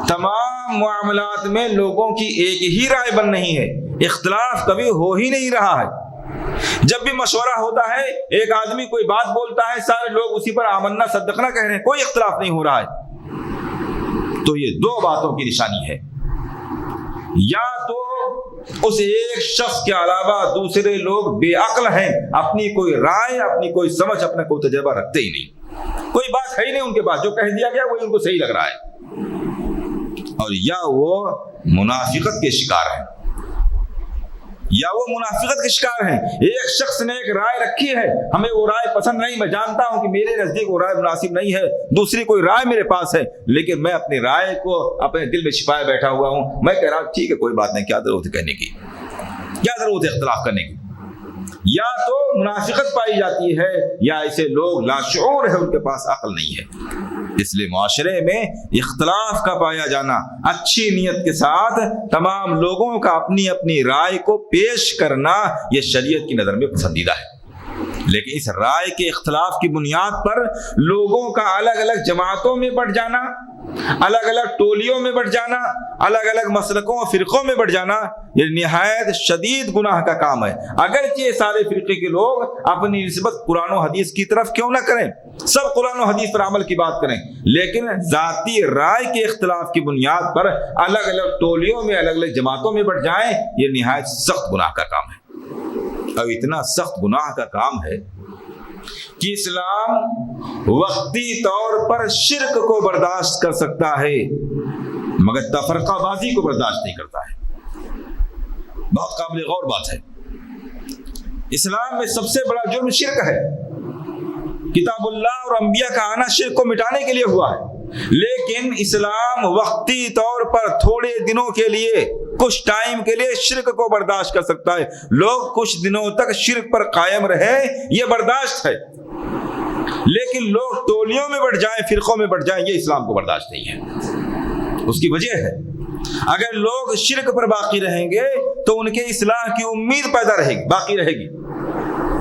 تمام معاملات میں لوگوں کی ایک ہی رائے بن نہیں ہے, اختلاف کبھی ہو ہی نہیں رہا ہے, جب بھی مشورہ ہوتا ہے ایک آدمی کوئی بات بولتا ہے سارے لوگ اسی پر آمنا صدقنا کہہ رہے ہیں, کوئی اختلاف نہیں ہو رہا ہے, تو یہ دو باتوں کی نشانی ہے. یا تو اس ایک شخص کے علاوہ دوسرے لوگ بے عقل ہیں, اپنی کوئی رائے, اپنی کوئی سمجھ, اپنا کوئی تجربہ رکھتے ہی نہیں, کوئی بات ہے ہی نہیں ان کے پاس, جو کہہ دیا گیا وہی ان کو صحیح لگ رہا ہے. اور یا وہ منافقت کے شکار ہیں, یا وہ منافقت کے شکار ہیں. ایک شخص نے ایک رائے رکھی ہے, ہمیں وہ رائے پسند نہیں, میں جانتا ہوں کہ میرے نزدیک وہ رائے مناسب نہیں ہے, دوسری کوئی رائے میرے پاس ہے, لیکن میں اپنی رائے کو اپنے دل میں چھپائے بیٹھا ہوا ہوں. میں کہہ رہا ہوں ٹھیک ہے کوئی بات نہیں, کیا ضرورت ہے کہنے کی, کیا ضرورت ہے اختلاف کرنے کی. یا تو منافقت پائی جاتی ہے یا ایسے لوگ لاشعور ہے, ان کے پاس عقل نہیں ہے. اس لیے معاشرے میں اختلاف کا پایا جانا, اچھی نیت کے ساتھ تمام لوگوں کا اپنی اپنی رائے کو پیش کرنا, یہ شریعت کی نظر میں پسندیدہ ہے. لیکن اس رائے کے اختلاف کی بنیاد پر لوگوں کا الگ الگ جماعتوں میں بٹ جانا, الگ الگ ٹولیوں میں بٹ جانا, الگ الگ مسلکوں اور فرقوں میں بٹ جانا, یہ نہایت شدید گناہ کا کام ہے. اگرچہ سارے فرقے کے لوگ اپنی نسبت قرآن و حدیث کی طرف کیوں نہ کریں, سب قرآن و حدیث پر عمل کی بات کریں, لیکن ذاتی رائے کے اختلاف کی بنیاد پر الگ الگ ٹولیوں میں, الگ الگ جماعتوں میں بٹ جائیں, یہ نہایت سخت گناہ کا کام ہے. اور اتنا سخت گناہ کا کام ہے کہ اسلام وقتی طور پر شرک کو برداشت کر سکتا ہے مگر تفرقہ بازی کو برداشت نہیں کرتا ہے. بہت قابل غور بات ہے. اسلام میں سب سے بڑا جرم شرک ہے. کتاب اللہ اور انبیاء کا آنا شرک کو مٹانے کے لیے ہوا ہے, لیکن اسلام وقتی طور پر تھوڑے دنوں کے لیے, کچھ ٹائم کے لیے شرک کو برداشت کر سکتا ہے. لوگ کچھ دنوں تک شرک پر قائم رہے, یہ برداشت ہے, لیکن لوگ ٹولیوں میں بٹ جائیں, فرقوں میں بٹ جائیں, یہ اسلام کو برداشت نہیں ہے. اس کی وجہ ہے اگر لوگ شرک پر باقی رہیں گے تو ان کے اصلاح کی امید پیدا رہے گی، باقی رہے گی۔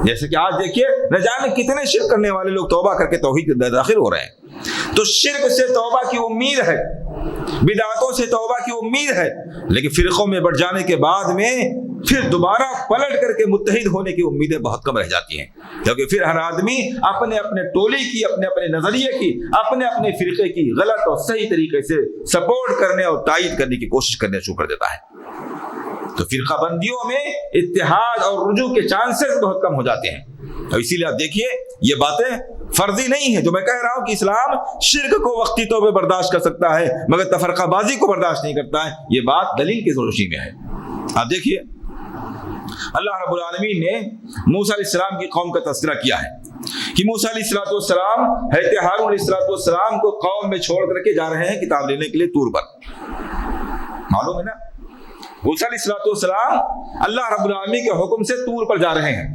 جیسے کہ آج دیکھیے نہ جانے کتنے شرک کرنے والے لوگ توبہ کر کے توحید میں داخل ہو رہے ہیں۔ تو شرک سے توبہ کی امید ہے، بدعتوں سے توبہ کی امید ہے، لیکن فرقوں میں بٹ جانے کے بعد میں پھر دوبارہ پلٹ کر کے متحد ہونے کی امیدیں بہت کم رہ جاتی ہیں، کیونکہ پھر ہر آدمی اپنے اپنے ٹولی کی، اپنے اپنے نظریے کی، اپنے اپنے فرقے کی غلط اور صحیح طریقے سے سپورٹ کرنے اور تائید کرنے کی کوشش کرنے شروع کر دیتا ہے۔ تو فرقہ بندیوں میں اتحاد اور رجوع کے چانسز بہت کم ہو جاتے ہیں، اور اسی لیے آپ دیکھیے یہ باتیں فرضی نہیں ہے جو میں کہہ رہا ہوں کہ اسلام شرک کو وقتی طور پہ برداشت کر سکتا ہے مگر تفرقہ بازی کو برداشت نہیں کرتا ہے، یہ بات دلیل کی روشنی میں ہے۔ آپ دیکھیے اللہ رب العالمین نے موسیٰ علیہ السلام کی قوم کا تذکرہ کیا ہے کہ موسیٰ علیہ السلام حضرت ہارون علیہ السلام کو قوم میں چھوڑ کر کے جا رہے ہیں کتاب لینے کے لیے طور پر، معلوم ہے نا؟ موسیٰ علیہ السلام اللہ رب العالمین کے حکم سے طور پر جا رہے ہیں۔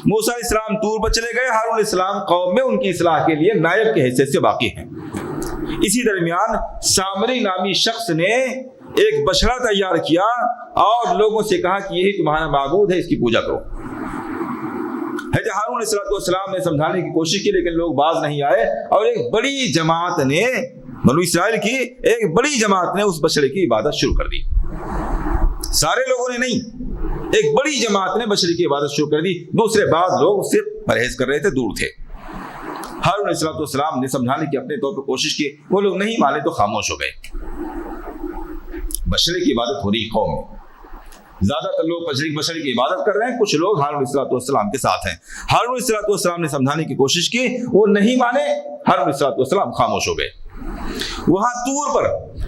موسیٰ علیہ السلام طور پر چلے گئے، ہارون علیہ السلام قوم میں ان کی اصلاح کے لیے نائب کے حیثیت سے باقی ہیں۔ اسی درمیان سامری نامی شخص نے ایک بچڑا تیار کیا اور لوگوں سے کہا کہ یہی تمہارا معبود ہے، اس کی پوجا کرو۔ حضرت ہارون علیہ السلام نے سمجھانے کی کوشش کی لیکن لوگ باز نہیں آئے، اور ایک بڑی جماعت نے، بنو اسرائیل کی ایک بڑی جماعت نے اس بچڑے کی عبادت شروع کر دی۔ سارے لوگوں نے نہیں، ایک بڑی جماعت نے بچڑے کی عبادت شروع کر دی، دوسرے بعض لوگ اس سے پرہیز کر رہے تھے، دور تھے۔ ہارون علیہ السلام نے سمجھانے کی اپنے طور پر کوشش کی، وہ لوگ نہیں مانے تو خاموش ہو گئے۔ بچڑے کی عبادت ہو رہی قوم میں، زیادہ تر لوگ بچڑے کی عبادت کر رہے ہیں، کچھ لوگ ہارون علیہ السلام کے ساتھ ہیں۔ ہارون علیہ السلام نے سمجھانے کی کوشش کی، وہ نہیں مانے، ہارون علیہ السلام خاموش ہو گئے۔ وہاں طور پر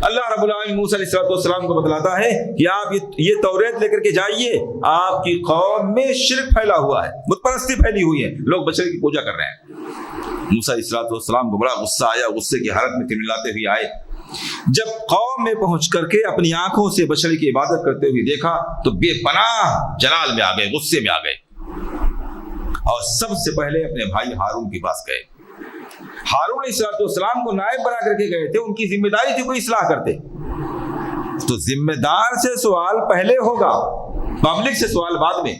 اللہ رب العالمین موسیٰ علیہ السلام کو بتلاتا ہے کہ آپ یہ توریت لے کر کے جائیے، آپ کی قوم میں شرک پھیلا ہوا ہے، بت پرستی پھیلی ہوئی ہے، لوگ بچڑے کی پوجا کر رہے ہیں۔ موسیٰ علیہ السلام کو بڑا غصہ آیا، غصے کی حالت میں تملاتے ہوئے آئے۔ جب قوم میں پہنچ کر کے اپنی آنکھوں سے بچڑے کی عبادت کرتے ہوئے دیکھا تو بے پناہ جلال میں آ گئے، غصے میں آ گئے، اور سب سے پہلے اپنے بھائی ہارون کے پاس گئے۔ ہارون علیہ السلام کو نائب بنا کر کے گئے تھے، ان کی ذمہ داری تھی کوئی اصلاح کرتے، تو ذمہ دار سے سوال پہلے ہوگا، پبلک سے سوال بعد میں۔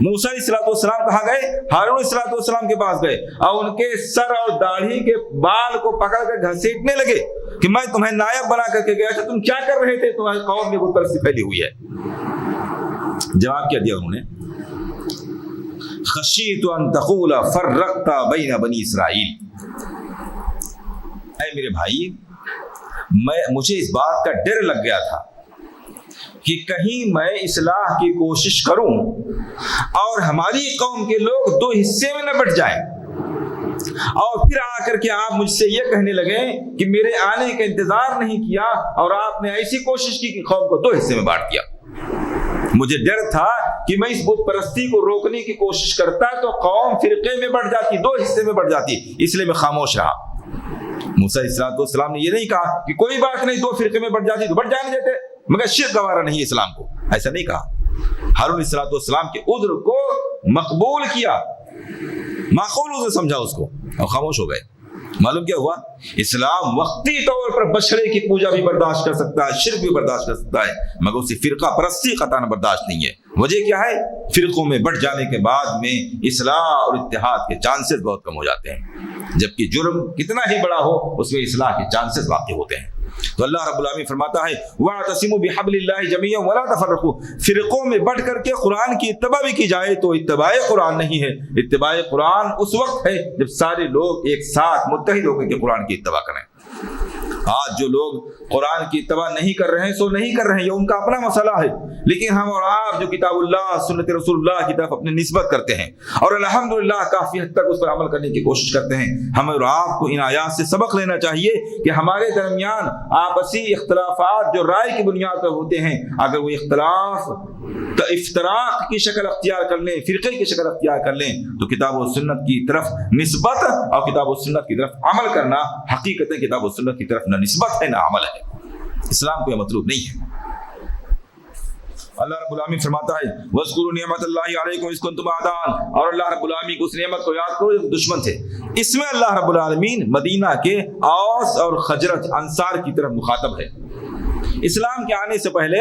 موسیٰ علیہ السلام کہاں گئے؟ ہارون علیہ السلام کے پاس گئے اور ان کے سر اور داڑھی کے بال کو پکڑ کر گھسیٹنے لگے کہ میں تمہیں نائب بنا کر کے گیا تھا، تم کیا کر رہے تھے؟ تمہاری قوم میں بت پرستی پھیلی ہوئی ہے۔ جواب کیا دیا انہوں نے؟ خشیت ان تقول فرقت بین بنی اسرائیل، اے میرے بھائی مجھے اس بات کا ڈر لگ گیا تھا کہ کہیں میں اصلاح کی کوشش کروں اور ہماری قوم کے لوگ دو حصے میں نہ بٹ جائیں، اور پھر آ کر کے آپ مجھ سے یہ کہنے لگے کہ میرے آنے کا انتظار نہیں کیا اور آپ نے ایسی کوشش کی کہ قوم کو دو حصے میں بانٹ دیا۔ مجھے ڈر تھا کہ میں اس بت پرستی کو روکنے کی کوشش کرتا تو قوم فرقے میں بٹ جاتی، دو حصے میں بٹ جاتی، اس لیے میں خاموش رہا۔ موسیٰ علیہ السلام نے یہ نہیں کہا کہ کوئی بات نہیں، دو فرقے میں بٹ جاتی تو بٹ جانے دیتے، مگر شرک گوارا نہیں اسلام کو، ایسا نہیں کہا۔ ہارون علیہ السلام کے عذر کو مقبول کیا، معقول عذر سمجھا اس کو، اور خاموش ہو گئے۔ معلوم کیا ہوا؟ اسلام وقتی طور پر بچڑے کی پوجا بھی برداشت کر سکتا ہے، شرک بھی برداشت کر سکتا ہے، مگر اسے فرقہ پرستی قطعاً برداشت نہیں ہے۔ وجہ کیا ہے؟ فرقوں میں بٹ جانے کے بعد میں اصلاح اور اتحاد کے چانسز بہت کم ہو جاتے ہیں، جبکہ جرم کتنا ہی بڑا ہو اس میں اصلاح کے چانسز واقع ہوتے ہیں۔ تو اللہ رب العالمین فرماتا ہے وَاعْتَصِمُوا بِحَبْلِ اللَّهِ جَمِيعًا وَلَا تَفَرَّقُوا، فرقوں میں بٹ کر کے قرآن کی اتباع بھی کی جائے تو اتباع قرآن نہیں ہے، اتباع قرآن اس وقت ہے جب سارے لوگ ایک ساتھ متحد ہو کر کے قرآن کی اتباع کریں۔ آج جو لوگ قرآن کی اتباع نہیں کر رہے ہیں سو نہیں کر رہے ہیں، یہ ان کا اپنا مسئلہ ہے، لیکن ہم اور آپ جو کتاب اللہ سنت رسول اللہ کی طرف اپنی نسبت کرتے ہیں اور الحمدللہ کافی حد تک اس پر عمل کرنے کی کوشش کرتے ہیں، ہمیں اور آپ کو ان آیات سے سبق لینا چاہیے کہ ہمارے درمیان آپسی اختلافات جو رائے کی بنیاد پر ہوتے ہیں، اگر وہ اختلاف افتراق کی شکل اختیار کر لیں، فرقے کی شکل اختیار کر لیں، تو کتاب و سنت کی طرف نسبت اور کتاب و سنت کی طرف عمل کرنا حقیقت کتاب و سنت کی طرف نہ نسبت ہے نہ عمل ہے۔ اسلام کو یہ مطلوب نہیں ہے۔ اللہ رب العالمین فرماتا ہے وَاذْكُرُوا نِعْمَتَ اللَّهِ عَلَيْكُمْ إِذْ كُنْتُمْ أَعْدَاءً، اور اللہ رب العالمین کو اس نعمت کو یاد کرو جب دشمن تھے۔ اس میں اللہ رب العالمین مدینہ کے اوس اور خزرج انصار کی طرف مخاطب ہے۔ اسلام کے آنے سے پہلے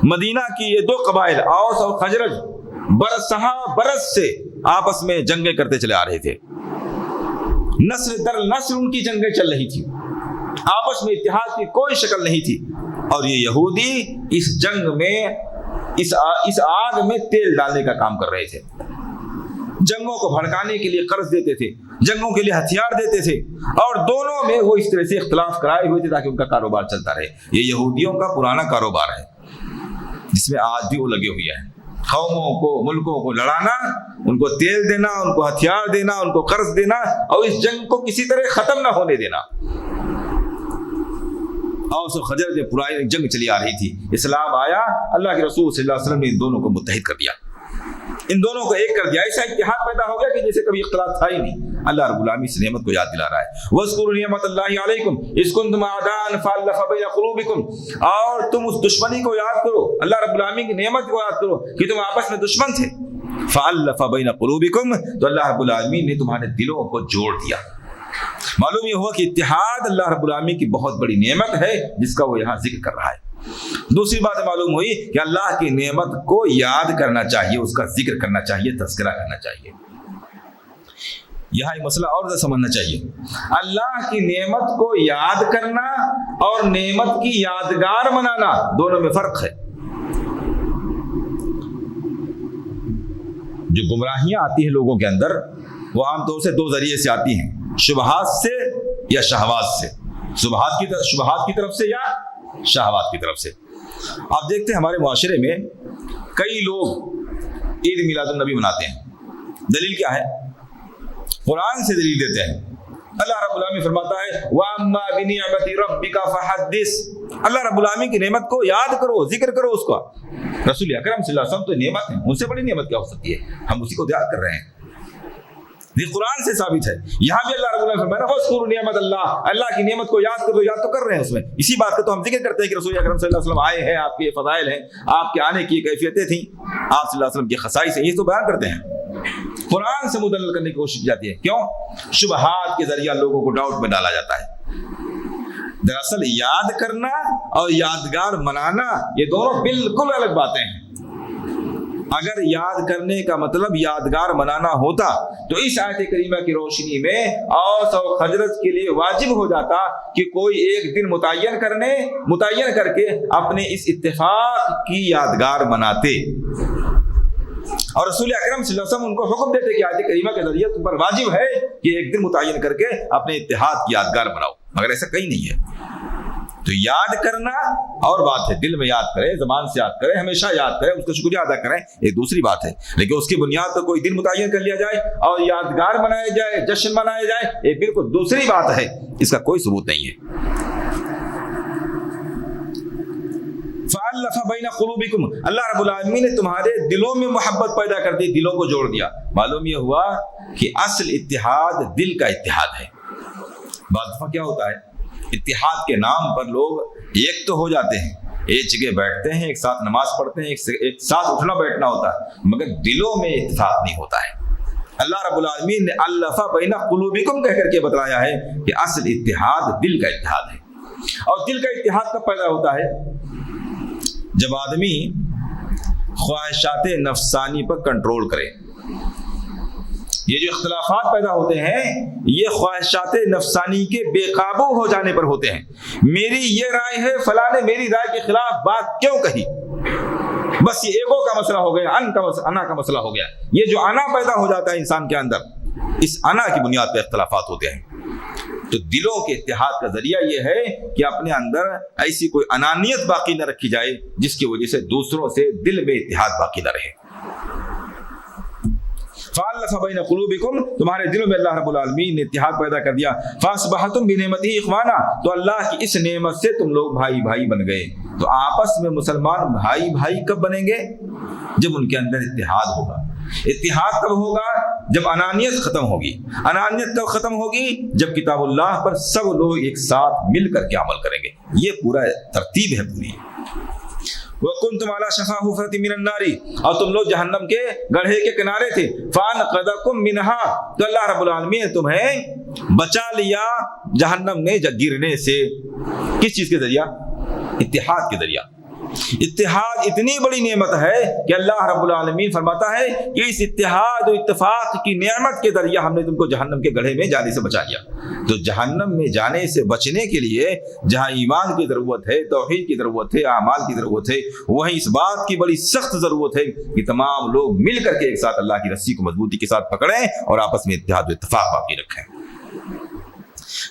مدینہ کی یہ دو قبائل اوس اور خزرج برس سے آپس میں جنگیں کرتے چلے آ رہے تھے، نسل در نسل ان کی جنگیں چل رہی تھی، آپس میں اتحاد کی کوئی شکل نہیں تھی، اور یہ یہودی اس جنگ میں اس آگ میں تیل ڈالنے کا کام کر رہے تھے، جنگوں کو بھڑکانے کے لیے قرض دیتے تھے، جنگوں کے لیے ہتھیار دیتے تھے، اور دونوں میں وہ اس طرح سے اختلاف کرائے ہوئے تھے تاکہ ان کا کاروبار چلتا رہے۔ یہ یہودیوں کا پرانا کاروبار ہے جس میں آج بھی وہ لگے ہوئے ہیں، قوموں کو ملکوں کو لڑانا، ان کو تیل دینا، ان کو ہتھیار دینا، ان کو قرض دینا، اور اس جنگ کو کسی طرح ختم نہ ہونے دینا۔ اوس و خزرج میں پرانی جنگ چلی آ رہی تھی، اسلام آیا، اللہ کے رسول صلی اللہ علیہ وسلم نے ان دونوں کو متحد کر دیا، ان دونوں کو ایک کر دیا، ایسا اتحاد پیدا ہو گیا کہ جیسے کبھی اختلاف تھا ہی نہیں۔ اللہ رب العالمین اس نعمت کو یاد دلا رہا ہے، وَاذْكُرُوا نِعْمَتَ اللَّهِ عَلَيْكُمْ إِذْ كُنْتُمْ أَعْدَاءً فَأَلَّفَ بَيْنَ قُلُوبِكُمْ، اور تم اس دشمنی کو یاد کرو، اللہ رب العالمین کی نعمت کو یاد کرو کہ تم آپس میں دشمن تھے، فَأَلَّفَ بَيْنَ قُلُوبِكُمْ، تو اللہ رب العالمین نے تمہارے دلوں کو جوڑ دیا۔ معلوم یہ ہوا کہ اتحاد اللہ رب العالمین کی بہت بڑی نعمت ہے جس کا وہ یہاں ذکر کر رہا ہے۔ دوسری بات معلوم ہوئی کہ اللہ کی نعمت کو یاد کرنا چاہیے، اس کا ذکر کرنا چاہیے، تذکرہ کرنا چاہیے۔ یہاں ایک مسئلہ اور سمجھنا چاہیے، اللہ کی نعمت کو یاد کرنا اور نعمت کی یادگار منانا دونوں میں فرق ہے۔ جو گمراہیاں آتی ہیں لوگوں کے اندر وہ عام طور سے دو ذریعے سے آتی ہیں، شبہات سے یا شہوات سے، شبہات کی طرف سے یا شہوات کی طرف سے۔ آپ دیکھتے ہیں ہمارے معاشرے میں کئی لوگ عید میلاد النبی مناتے ہیں، دلیل کیا ہے؟ قرآن سے دلیل دیتے ہیں۔ اللہ رب العالمین فرماتا ہے وَأَمَّا بِنِعْمَةِ رَبِّكَ فَحَدِّثْ، اللہ رب العالمین کی نعمت کو یاد کرو، ذکر کرو اس کا۔ رسول اکرم صلی اللہ علیہ وسلم تو نعمت ہے، ان سے بڑی نعمت کیا ہو سکتی ہے؟ ہم اسی کو یاد کر رہے ہیں، یہ قرآن سے ثابت ہے۔ یہاں بھی اللہ رب العالمین فرمایا وَاذْكُرُوا نِعْمَتَ اللَّهِ، اللہ کی نعمت کو یاد کرو، یاد تو کر رہے ہیں اس میں۔ اسی بات کا تو ہم ذکر کرتے ہیں کہ رسول اکرم صلی اللہ علیہ وسلم آئے ہیں، آپ کے فضائل ہیں، آپ کے آنے کی کیفیتیں تھیں، آپ صلی اللہ علیہ وسلم کی خصائص ہیں، یہ تو بیان کرتے ہیں۔ قرآن سے مدلل کرنے کی کوشش کی جاتی ہے، کیوں؟ شبہات کے ذریعہ لوگوں کو ڈاؤٹ میں ڈالا جاتا ہے۔ دراصل یاد کرنا اور یادگار منانا یہ دونوں بالکل الگ باتیں ہیں۔ اگر یاد کرنے کا مطلب یادگار منانا ہوتا تو اس آیت کریمہ کی روشنی میں اوس اور خزرج کے لیے واجب ہو جاتا کہ کوئی ایک دن متعین کر کے اپنے اس اتفاق کی یادگار مناتے، اور رسول اکرم صلی اللہ علیہ وسلم ان کو حکم دیتے کہ آیت کریمہ کے ذریعے تم پر واجب ہے کہ ایک دن متعین کر کے اپنے اتحاد کی یادگار مناؤ، مگر ایسا کہیں نہیں ہے۔ تو یاد کرنا اور بات ہے، دل میں یاد کرے، زبان سے یاد کرے، ہمیشہ یاد کرے، اس کا شکریہ ادا کریں، ایک دوسری بات ہے، لیکن اس کی بنیاد پر کوئی دن متعین کر لیا جائے اور یادگار منایا جائے، جشن منایا جائے، ایک بالکل دوسری بات ہے، اس کا کوئی ثبوت نہیں ہے۔ فَأَلَّفَ بَيْنَ قُلُوبِكُمْ، اللہ رب العالمین نے تمہارے دلوں میں محبت پیدا کر دی، دلوں کو جوڑ دیا۔ معلوم یہ ہوا کہ اصل اتحاد دل کا اتحاد ہے۔ بعض دفعہ کیا ہوتا ہے، اتحاد کے نام پر لوگ ایک تو ہو جاتے ہیں، ایک جگہ بیٹھتے ہیں، ایک ساتھ نماز پڑھتے ہیں، ایک ساتھ اٹھنا بیٹھنا ہوتا ہے، مگر دلوں میں اتفاق نہیں ہوتا ہے۔ اللہ رب العالمین نے الف بین قلوبکم کہہ کر کے بتلایا ہے کہ اصل اتحاد دل کا اتحاد ہے۔ اور دل کا اتحاد کب پیدا ہوتا ہے؟ جب آدمی خواہشات نفسانی پر کنٹرول کرے۔ یہ جو اختلافات پیدا ہوتے ہیں یہ خواہشات نفسانی کے بے قابو ہو جانے پر ہوتے ہیں۔ میری یہ رائے ہے، فلاں نے میری رائے کے خلاف بات کیوں کہی، بس یہ ایگو کا مسئلہ ہو گیا، انا کا مسئلہ ہو گیا۔ یہ جو انا پیدا ہو جاتا ہے انسان کے اندر، اس انا کی بنیاد پر اختلافات ہوتے ہیں۔ تو دلوں کے اتحاد کا ذریعہ یہ ہے کہ اپنے اندر ایسی کوئی انانیت باقی نہ رکھی جائے جس کی وجہ سے دوسروں سے دل میں اتحاد باقی نہ رہے۔ فَأَلَّفَ بَيْنَ قُلُوبِكُمْ، تمہارے دلوں میں اللہ رب العالمین نے اتحاد پیدا کر دیا۔ فَأَصْبَحْتُمْ بِنِعْمَتِهِ إِخْوَانًا، تو اللہ کی اس نعمت سے تم لوگ بھائی بھائی بن گئے۔ تو آپس میں مسلمان بھائی بھائی کب بنیں گے؟ جب ان کے اندر اتحاد ہوگا۔ اتحاد کب ہوگا؟ جب انانیت ختم ہوگی۔ انانیت کب ختم ہوگی؟ جب کتاب اللہ پر سب لوگ ایک ساتھ مل کر کے عمل کریں گے۔ یہ پورا ترتیب ہے پوری۔ وَكُنْتُمْ عَلَى شَفَا حُفْرَةٍ مِّنَ النَّارِ، اور تم لوگ جہنم کے گڑھے کے کنارے تھے۔ فَأَنْقَذَكُم مِّنْهَا، تو اللہ رب العالمین نے تمہیں بچا لیا جہنم نے گرنے سے۔ کس چیز کے ذریعہ؟ اتحاد کے ذریعہ. اتحاد اتنی بڑی نعمت ہے کہ اللہ رب العالمین فرماتا ہے کہ اس اتحاد و اتفاق کی نعمت کے ذریعہ ہم نے تم کو جہنم کے گڑھے میں جانے سے بچا لیا. تو جہنم میں جانے سے بچنے کے لیے جہاں ایمان کی ضرورت ہے، توحید کی ضرورت ہے، اعمال کی ضرورت ہے، وہیں اس بات کی بڑی سخت ضرورت ہے کہ تمام لوگ مل کر کے ایک ساتھ اللہ کی رسی کو مضبوطی کے ساتھ پکڑیں اور آپس میں اتحاد و اتفاق باقی رکھیں.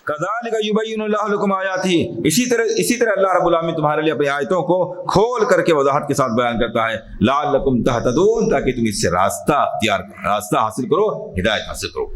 کذالک یبین اللہ لکم آیاتہ، اسی طرح اللہ رب العالمین تمہارے لیے اپنی آیتوں کو کھول کر کے وضاحت کے ساتھ بیان کرتا ہے. لعلکم تہتدون، تاکہ تم اس سے راستہ حاصل کرو، ہدایت حاصل کرو.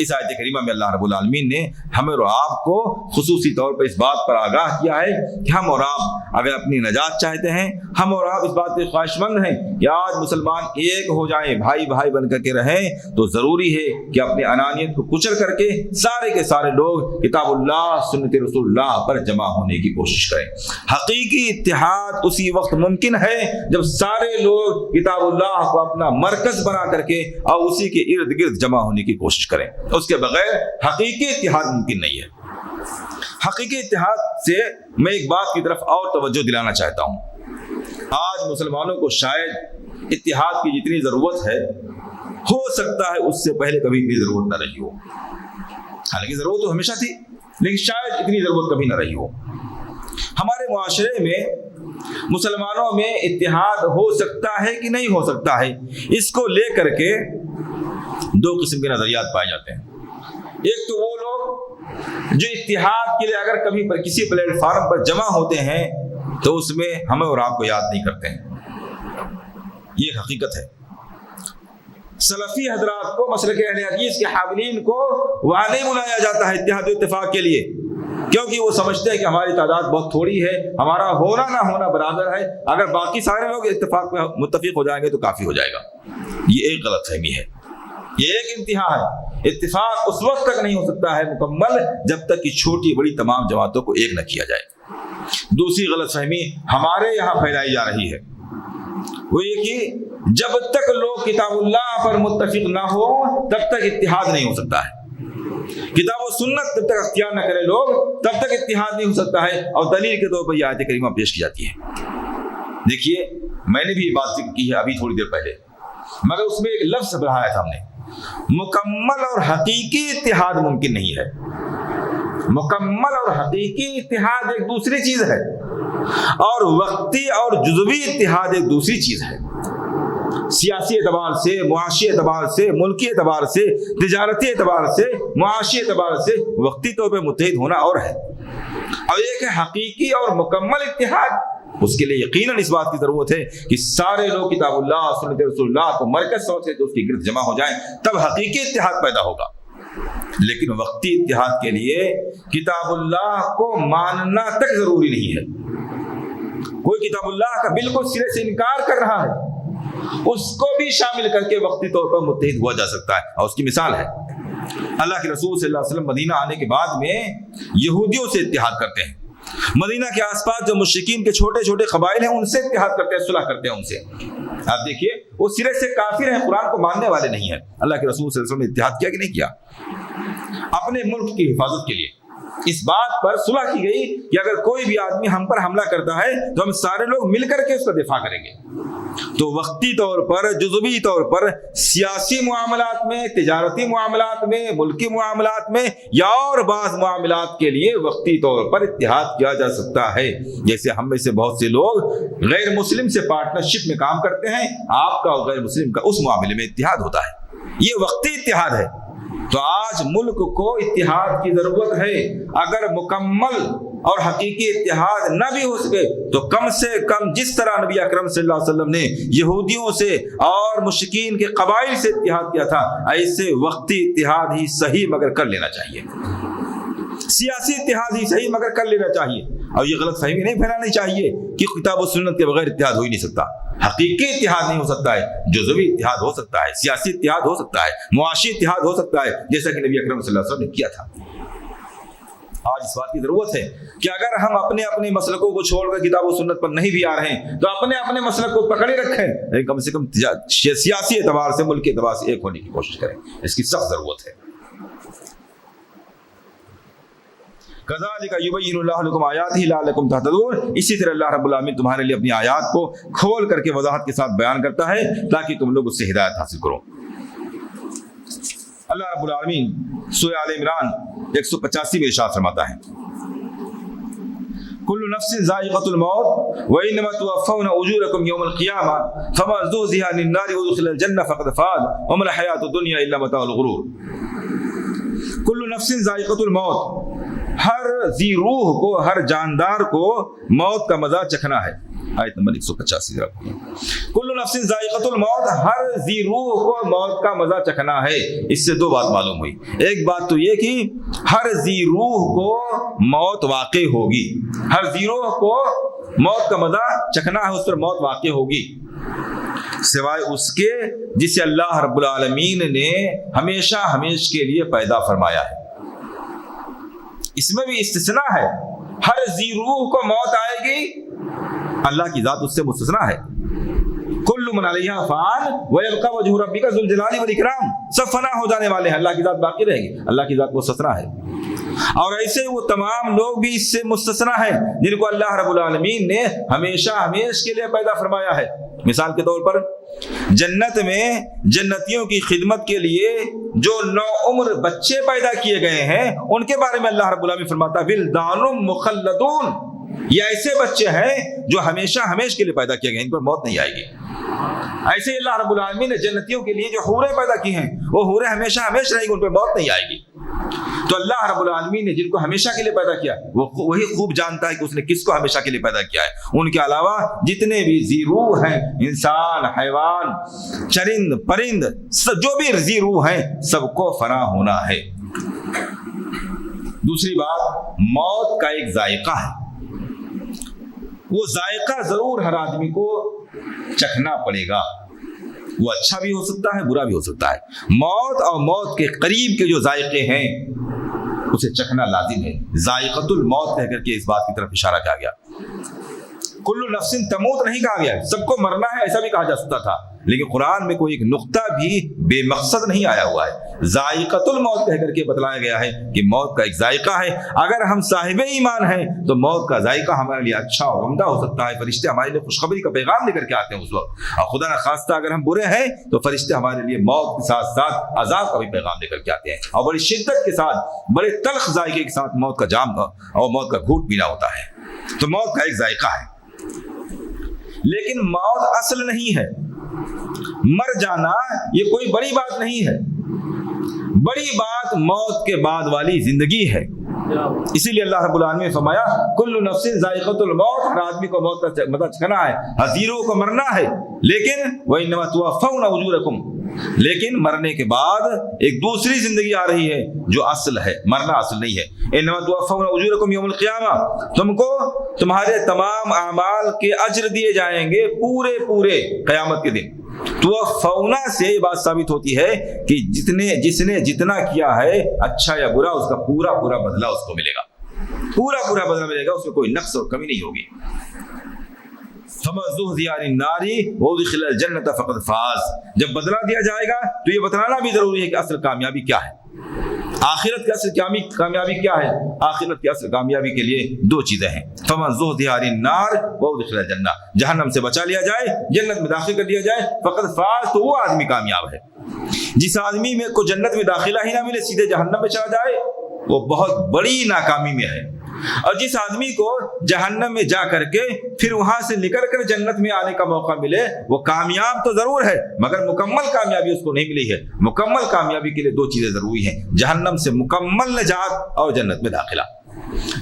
اس آیت کریمہ میں اللہ رب العالمین نے ہمیں اور آپ کو خصوصی طور پر اس بات پر آگاہ کیا ہے کہ ہم اور آپ اگر اپنی نجات چاہتے ہیں، ہم اور آپ اس بات کے خواہش مند ہیں کہ آج مسلمان ایک ہو جائیں، بھائی بھائی بن کر کے رہیں، تو ضروری ہے کہ اپنی انانیت کو کچل کر کے سارے کے سارے لوگ کتاب اللہ سنت رسول اللہ پر جمع ہونے کی کوشش کریں. حقیقی اتحاد اسی وقت ممکن ہے جب سارے لوگ کتاب اللہ کو اپنا مرکز بنا کر کے اور اسی کے ارد گرد جمع ہونے کی کوشش کریں. اس کے بغیر حقیقی اتحاد ممکن نہیں ہے. حقیقی اتحاد سے میں ایک بات کی طرف اور توجہ دلانا چاہتا ہوں. آج مسلمانوں کو شاید اتحاد کی جتنی ضرورت ہے، ہو سکتا ہے اس سے پہلے کبھی اتنی ضرورت نہ رہی ہو. حالانکہ ضرورت تو ہمیشہ تھی، لیکن شاید اتنی ضرورت کبھی نہ رہی ہو. ہمارے معاشرے میں مسلمانوں میں اتحاد ہو سکتا ہے کہ نہیں ہو سکتا ہے، اس کو لے کر کے دو قسم کے نظریات پائے جاتے ہیں. ایک تو وہ لوگ جو اتحاد کے لیے اگر کبھی پر کسی پلیٹ فارم پر جمع ہوتے ہیں تو اس میں ہمیں اور آپ کو یاد نہیں کرتے ہیں. یہ حقیقت ہے. سلفی حضرات کو، مسلک اہل حدیث کے حاملین کو وہاں نہیں بلایا جاتا ہے اتحاد و اتفاق کے لیے، کیونکہ وہ سمجھتے ہیں کہ ہماری تعداد بہت تھوڑی ہے، ہمارا ہونا نہ ہونا برابر ہے، اگر باقی سارے لوگ اتفاق میں متفق ہو جائیں گے تو کافی ہو جائے گا. یہ ایک غلط فہمی ہے، یہ ایک انتہا ہے. اتفاق اس وقت تک نہیں ہو سکتا ہے مکمل جب تک کہ چھوٹی بڑی تمام جماعتوں کو ایک نہ کیا جائے. دوسری غلط فہمی ہمارے یہاں پھیلائی جا رہی ہے، وہ یہ کہ جب تک لوگ کتاب اللہ پر متفق نہ ہو تب تک اتحاد نہیں ہو سکتا ہے. کتاب و سنت جب تک اختیار نہ کرے لوگ تب تک اتحاد نہیں ہو سکتا ہے. اور دلیل کے طور پر یہ آیت کریمہ پیش کی جاتی ہے. دیکھیے، میں نے بھی یہ بات ذکر کی ہے ابھی تھوڑی دیر پہلے، مگر اس میں ایک لفظ بڑھایا تھا ہم نے. مکمل اور حقیقی اتحاد ممکن نہیں ہے. مکمل اور حقیقی اتحاد ایک دوسری چیز ہے، اور وقتی اور جزوی اتحاد ایک دوسری چیز ہے. سیاسی اعتبار سے، معاشی اعتبار سے، ملکی اعتبار سے، تجارتی اعتبار سے، معاشی اعتبار سے وقتی طور پہ متحد ہونا اور ہے، اور ایک ہے حقیقی اور مکمل اتحاد. اس کے لیے یقیناً اس بات کی ضرورت ہے کہ سارے لوگ کتاب اللہ سنت رسول اللہ کو مرکز سمجھ کے اس کے گرد جمع ہو جائیں، تب حقیقی اتحاد پیدا ہوگا. لیکن وقتی اتحاد کے لیے کتاب اللہ کو ماننا تک ضروری نہیں ہے. کوئی کتاب اللہ کا بالکل سرے سے انکار کر رہا ہے، اس کو بھی شامل کر کے وقتی طور پر متحد ہوا جا سکتا ہے. اور اس کی مثال ہے اللہ کے رسول صلی اللہ علیہ وسلم مدینہ آنے کے بعد میں یہودیوں سے اتحاد کرتے ہیں. مدینہ کے آس پاس جو مشرکین کے چھوٹے چھوٹے قبائل ہیں ان سے اتحاد کرتے ہیں، صلح کرتے ہیں ان سے. آپ دیکھیے، وہ سرے سے کافر ہیں، قرآن کو ماننے والے نہیں ہیں. اللہ کے رسول صلی اللہ علیہ وسلم نے اتحاد کیا کہ نہیں کیا؟ اپنے ملک کی حفاظت کے لیے اس بات پر صلح کی گئی کہ اگر کوئی بھی آدمی ہم پر حملہ کرتا ہے تو ہم سارے لوگ مل کر کے اس کا دفاع کریں گے. تو وقتی طور پر، جزوی طور پر، سیاسی معاملات میں، تجارتی معاملات میں، ملکی معاملات میں یا اور بعض معاملات کے لیے وقتی طور پر اتحاد کیا جا سکتا ہے. جیسے ہم میں سے بہت سے لوگ غیر مسلم سے پارٹنرشپ میں کام کرتے ہیں، آپ کا اور غیر مسلم کا اس معاملے میں اتحاد ہوتا ہے، یہ وقتی اتحاد ہے. تو آج ملک کو اتحاد کی ضرورت ہے. اگر مکمل اور حقیقی اتحاد نہ بھی ہو سکے تو کم سے کم جس طرح نبی اکرم صلی اللہ علیہ وسلم نے یہودیوں سے اور مشرکین کے قبائل سے اتحاد کیا تھا، ایسے وقتی اتحاد ہی صحیح مگر کر لینا چاہیے. سیاسی اتحاد ہی صحیح مگر کر لینا چاہیے. اور یہ غلط فہمی نہیں پھیلانی چاہیے کہ کتاب و سنت کے بغیر اتحاد ہو ہی نہیں سکتا. حقیقی اتحاد نہیں ہو سکتا ہے، جزوی اتحاد ہو سکتا ہے، سیاسی اتحاد ہو سکتا ہے، معاشی اتحاد ہو سکتا ہے، جیسا کہ نبی اکرم صلی اللہ علیہ وسلم نے کیا تھا. آج اس بات کی ضرورت ہے کہ اگر ہم اپنے اپنے مسلکوں کو چھوڑ کر کتاب و سنت پر نہیں بھی آ رہے ہیں تو اپنے اپنے مسلک کو پکڑے رکھیں، کم سے کم سیاسی اعتبار سے، ملکی اعتبار سے ایک ہونے کی کوشش کریں. اس کی سخت ضرورت ہے. کذالک یبین اللہ لکم آیاتہ لعلکم تہتدون، اسی طرح اللہ رب العالمین تمہارے لیے اپنی آیات کو کھول کر کے وضاحت کے ساتھ بیان کرتا ہے تاکہ تم لوگ اس سے ہدایت حاصل کرو۔ اللہ رب العالمین سورہ آل عمران 185 میں ارشاد فرماتا ہے کل نفس ذائقۃ الموت وانما توفون اجورکم یوم القیامہ فمن زحزح عن النار وادخل الجنہ فقد فاز وما الحیاۃ الدنیا الا متاع الغرور۔ کل نفس ذائقۃ الموت، ہر ذی روح کو، ہر جاندار کو موت کا مزہ چکھنا ہے۔ آیت نمبر 185 ذرا کل نفس ذائقۃ الموت، ہر ذی روح کو موت کا مزہ چکھنا ہے۔ اس سے دو بات معلوم ہوئی، ایک بات تو یہ کہ ہر ذی روح کو موت واقع ہوگی، ہر ذی روح کو موت کا مزہ چکھنا ہے، اس پر موت واقع ہوگی، سوائے اس کے جسے اللہ رب العالمین نے ہمیشہ ہمیش کے لیے پیدا فرمایا ہے۔ اس میں بھی استثناء ہے، ہر ذی روح کو موت آئے گی، اللہ کی ذات اس سے مستثنیٰ ہے۔ کل من علیہا فان ویبقی وجہ ربک ذو الجلال والاکرام، سب فنا ہو جانے والے ہیں، اللہ کی ذات باقی رہے گی، اللہ کی ذات مستثنیٰ ہے۔ اور ایسے وہ تمام لوگ بھی اس سے مستثنیٰ ہیں جن کو اللہ رب العالمین نے ہمیشہ ہمیش کے لیے پیدا فرمایا ہے۔ مثال کے طور پر جنت میں جنتیوں کی خدمت کے لیے جو نو عمر بچے پیدا کیے گئے ہیں ان کے بارے میں اللہ رب العالمین فرماتا ہے ولدان مخلدون، یہ ایسے بچے ہیں جو ہمیشہ ہمیش کے لیے پیدا کیے گئے، ان پر موت نہیں آئے گی۔ ایسے اللہ رب العالمین نے جنتیوں کے لیے جو حوریں پیدا کی ہیں وہ حوریں ہمیشہ ہمیش رہیں گی، ان پر موت نہیں آئے گی۔ تو اللہ رب العالمین نے جن کو ہمیشہ کے لیے پیدا کیا وہی خوب جانتا ہے کہ اس نے کس کو ہمیشہ کے لیے پیدا کیا ہے۔ ان کے علاوہ جتنے بھی ذی روح ہیں، انسان، حیوان، چرند، پرند، جو بھی ذی روح ہیں سب کو فنا ہونا ہے۔ دوسری بات، موت کا ایک ذائقہ ہے، وہ ذائقہ ضرور ہر آدمی کو چکھنا پڑے گا، وہ اچھا بھی ہو سکتا ہے، برا بھی ہو سکتا ہے۔ موت اور موت کے قریب کے جو ذائقے ہیں اسے چکھنا لازم ہے۔ ذائقۃ الموت کہہ کر کے اس بات کی طرف اشارہ کیا گیا۔ کل نفس تموت نہیں کہا گیا، سب کو مرنا ہے ایسا بھی کہا جا سکتا تھا، لیکن قرآن میں کوئی ایک نقطہ بھی بے مقصد نہیں آیا ہوا ہے۔ ذائقۃ الموت کہہ کر کے بتلایا گیا ہے کہ موت کا ایک ذائقہ ہے۔ اگر ہم صاحب ایمان ہیں تو موت کا ذائقہ ہمارے لیے اچھا اور عمدہ ہو سکتا ہے، فرشتے ہمارے لیے خوشخبری کا پیغام لے کر کے آتے ہیں اس وقت، اور خدا نخواستہ اگر ہم برے ہیں تو فرشتے ہمارے لیے موت کے ساتھ ساتھ عذاب کا بھی پیغام لے کر کے آتے ہیں، اور بڑی شدت کے ساتھ، بڑے تلخ ذائقے کے ساتھ موت کا جام اور موت کا گھونٹ پینا ہوتا ہے۔ تو موت کا ایک ذائقہ ہے، لیکن موت اصل نہیں ہے۔ مر جانا یہ کوئی بڑی بات نہیں ہے، بڑی بات موت کے بعد والی زندگی ہے۔ اسی لیے اللہ رب العالمین نے فرمایا کل نفس ذائقۃ الموت، ہر آدمی کو موت کا مزہ چکھنا ہے، حزیروں کو مرنا ہے، لیکن وَإِنَّمَا تُوَفَّوْنَ أُجُورَكُمْ، لیکن مرنے کے بعد ایک دوسری زندگی آ رہی ہے جو اصل ہے، مرنا اصل نہیں ہے۔ إِنَّمَا تُوَفَّوْنَ أُجُورَكُمْ يَوْمَ الْقِيَامَةِ، تم کو تمہارے تمام اعمال کے اجر دیے جائیں گے پورے پورے قیامت کے دن۔ توفونا سے یہ بات ثابت ہوتی ہے کہ جس نے جتنا کیا ہے اچھا یا برا اس کا پورا پورا بدلہ اس کو ملے گا، پورا پورا بدلہ ملے گا، اس میں کوئی نقص اور کمی نہیں ہوگی۔ فَمَن زُحْزِحَ عَنِ النَّارِ وَأُدْخِلَ الْجَنَّةَ فَقَدْ فَازَ، جب بدلہ دیا جائے گا تو یہ بتلانا بھی ضروری ہے کہ اصل کامیابی کیا ہے، آخرت کی اصل کامیابی کیا ہے۔ آخرت کی اصل کامیابی کے لیے دو چیزیں ہیں، فَمَن زُحْزِحَ عَنِ النَّارِ وَأُدْخِلَ الْجَنَّةَ، جہنم سے بچا لیا جائے، جنت میں داخل کر دیا جائے، فقد فاز، تو وہ آدمی کامیاب ہے۔ جس آدمی میں کو جنت میں داخلہ ہی نہ ملے، سیدھے جہنم میں چلا جائے، وہ بہت بڑی ناکامی میں ہے۔ اور جس آدمی کو جہنم میں جا کر کے پھر وہاں سے نکل کر جنت میں آنے کا موقع ملے، وہ کامیاب تو ضرور ہے مگر مکمل کامیابی اس کو نہیں ملی ہے۔ مکمل کامیابی کے لیے دو چیزیں ضروری ہیں، جہنم سے مکمل نجات اور جنت میں داخلہ۔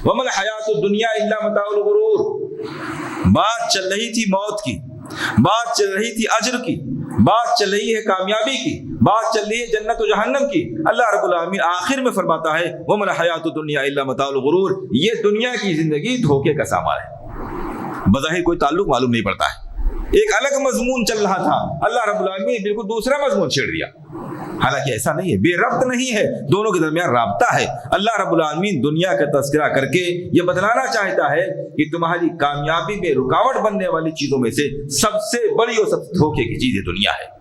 وَمَا الْحَيَاةُ الدُّنْيَا إِلَّا مَتَاعُ الْغُرُورِ، بات چل رہی تھی موت کی، بات چل رہی تھی اجر کی، بات چل رہی ہے کامیابی کی، بات چل رہی ہے جنت و جہنم کی۔ اللہ رب العالمین آخر میں فرماتا ہے وَمَا الْحَيَاةُ الدُّنْيَا إِلَّا مَتَاعُ الْغُرُورِ، یہ دنیا کی زندگی دھوکے کا سامان ہے۔ بظاہر کوئی تعلق معلوم نہیں پڑتا ہے، ایک الگ مضمون چل رہا تھا، اللہ رب العالمین نے بالکل دوسرا مضمون چھیڑ دیا، حالانکہ ایسا نہیں ہے، بے ربط نہیں ہے، دونوں کے درمیان رابطہ ہے۔ اللہ رب العالمین دنیا کا تذکرہ کر کے یہ بتلانا چاہتا ہے کہ تمہاری کامیابی میں رکاوٹ بننے والی چیزوں میں سے سب سے بڑی اور سب سے دھوکے کی چیز یہ دنیا ہے۔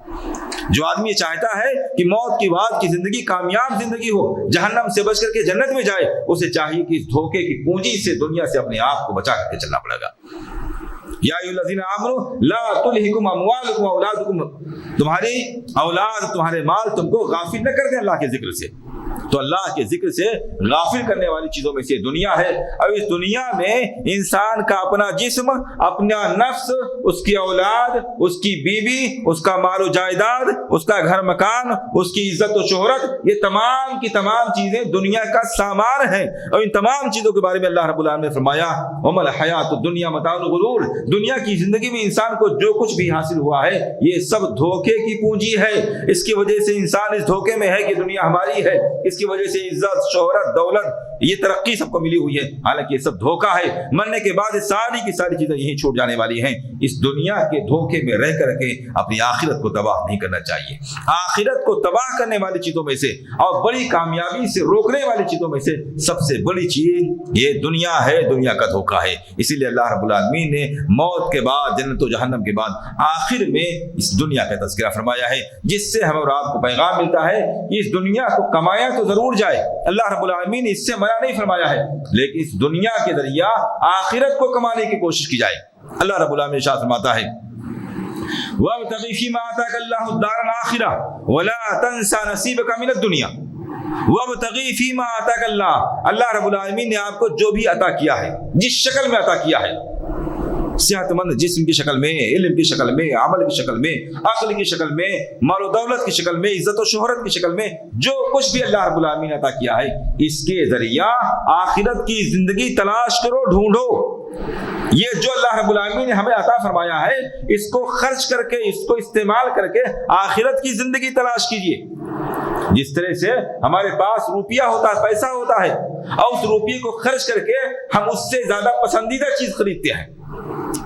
جو آدمی چاہتا ہے کہ موت کے بعد کی زندگی کامیاب زندگی ہو، جہنم سے بچ کر کے جنت میں جائے، اسے چاہیے کہ اس دھوکے کی پونجی سے دنیا سے اپنے آپ کو بچا کر کے چلنا پڑے گا۔ یا ایھا الذین آمنوا لا تلہکم اموالکم واولادکم، تمہاری اولاد تمہارے مال تم کو غافل نہ کر دیں اللہ کے ذکر سے۔ تو اللہ کے ذکر سے غافل کرنے والی چیزوں میں سے دنیا ہے، اور اس دنیا میں انسان کا اپنا جسم، اپنا نفس، اس کی اولاد، اس کی بیوی، اس کا مال و جائیداد، اس کا گھر مکان، اس کی عزت و شہرت، یہ تمام کی تمام چیزیں دنیا کا سامان ہیں، اور ان تمام چیزوں کے بارے میں اللہ رب العالمین نے فرمایا وَمَا الْحَيَاةُ الدُّنْيَا مَتَاعُ الْغُرُورِ، دنیا کی زندگی میں انسان کو جو کچھ بھی حاصل ہوا ہے یہ سب دھوکے کی پونجی ہے۔ اس کی وجہ سے انسان اس دھوکے میں ہے کہ دنیا ہماری ہے، اس کی وجہ سے عزت، شہرت، دولت، یہ ترقی سب کو ملی ہوئی ہے، حالانکہ یہ سب دھوکہ ہے۔ مرنے کے بعد یہ ساری کی ساری چیزیں یہیں چھوٹ جانے والی ہیں۔ اس دنیا کے دھوکے میں رہ کر کے اپنی آخرت کو تباہ نہیں کرنا چاہیے۔ آخرت کو تباہ کرنے والی چیزوں میں سے اور بڑی کامیابی سے روکنے والی چیزوں میں سے سب سے بڑی چیز یہ دنیا ہے، دنیا کا دھوکہ ہے۔ اسی لیے اللہ رب العالمین نے موت کے بعد، جنت و جہنم کے بعد آخر میں اس دنیا کا تذکرہ فرمایا ہے، جس سے ہمیں اور آپ کو پیغام ملتا ہے کہ اس دنیا کو کمایا تو ضرور جائے، اللہ رب العالمین نے اس سے منع نہیں فرمایا ہے، لیکن اس دنیا کے ذریعہ آخرت کو کمانے کی کوشش کی جائے۔ اللہ رب العالمین ارشاد فرماتا ہے وَابْتَغِ فِيمَا آتَاكَ اللَّهُ الدَّارَ الْآخِرَةَ وَلَا تَنْسَ نَصِيبَكَ مِنَ الدُّنْيَا وَابْتَغِ فِيمَا آتَاكَ اللَّهُ، اللہ رب العالمین نے آپ کو جو بھی عطا کیا ہے، جس شکل میں عطا کیا ہے، صحت مند جسم کی شکل میں، علم کی شکل میں، عمل کی شکل میں، عقل کی شکل میں، مال و دولت کی شکل میں، عزت و شہرت کی شکل میں، جو کچھ بھی اللہ رب العالمین نے عطا کیا ہے، اس کے ذریعہ آخرت کی زندگی تلاش کرو، ڈھونڈو۔ یہ جو اللہ رب العالمین نے ہمیں عطا فرمایا ہے، اس کو خرچ کر کے، اس کو استعمال کر کے آخرت کی زندگی تلاش کیجیے۔ جس طرح سے ہمارے پاس روپیہ ہوتا ہے، پیسہ ہوتا ہے، اور اس روپیے کو خرچ کر کے ہم اس سے زیادہ پسندیدہ چیز خریدتے ہیں،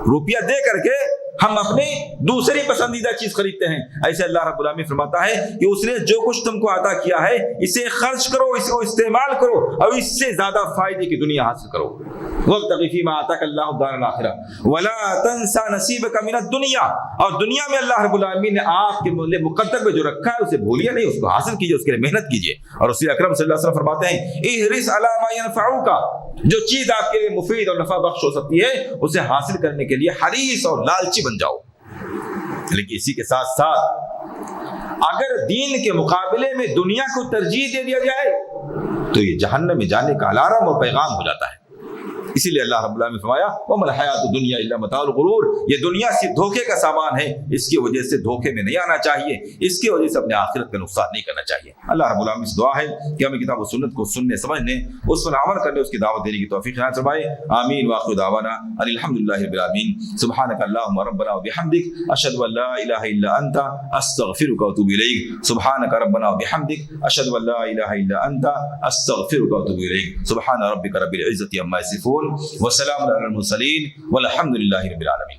روپیہ دے کر کے ہم اپنی دوسری پسندیدہ چیز خریدتے ہیں، ایسے اللہ رب العالمین فرماتا ہے کہ اس نے جو کچھ تم کو عطا کیا ہے اسے خرچ کرو، اس کو استعمال کرو، اور اس سے زیادہ فائدے کی دنیا حاصل کرو۔ وَابْتَغِ فِيمَا آتَاكَ اللَّهُ الدَّارَ الْآخِرَةَ وَلَا تَنْسَ نَصِيبَكَ مِنَ الدُّنْيَا، اور دنیا میں اللہ رب العالمین نے آپ کے مقدر میں جو رکھا ہے اسے بھولیے نہیں، اس کو حاصل کیجیے، اس کے لیے محنت کیجیے۔ اور رسول اکرم صلی اللہ علیہ وسلم فرماتے ہیں احرص علی ما ينفعك، جو چیز آپ کے لیے مفید اور نفع بخش ہو سکتی ہے اسے حاصل کرنے کے لیے حریص اور لالچی بن جاؤ۔ لیکن اسی کے ساتھ ساتھ اگر دین کے مقابلے میں دنیا کو ترجیح دے دیا جائے تو یہ جہنم میں جانے کا الارم اور پیغام ہو جاتا ہے۔ اسی لیے اللہ رب العالمین نے فرمایا وَمَا الْحَيَاةُ الدُّنْيَا إِلَّا مَتَاعُ الْغُرُورِ، یہ دنیا صرف دھوکے کا سامان ہے، اس کی وجہ سے دھوکے میں نہیں آنا چاہیے، اس کی وجہ سے اپنے آخرت کا نقصان نہیں کرنا چاہیے۔ اللہ رب العالمین سے دعا ہے کہ ہمیں کتاب و سنت کو سننے، سمجھنے، اس پر عمل کرنے، اس کی دعوت دینے کی توفیق عنایت فرمائے۔ آمین وآخر دعوانا ان الحمدللہ رب العالمین۔ سبحانک اللہم ربنا وبحمدک، اشہد ان لا الہ الا انت، استغفرک واتوب الیک۔ سبحانک ربنا وبحمدک، اشہد ان لا الہ الا انت، استغفرک واتوب الیک۔ سبحان ربک رب العزۃ عما یصفون وسلام علی المرسلین والحمد للہ رب العالمین۔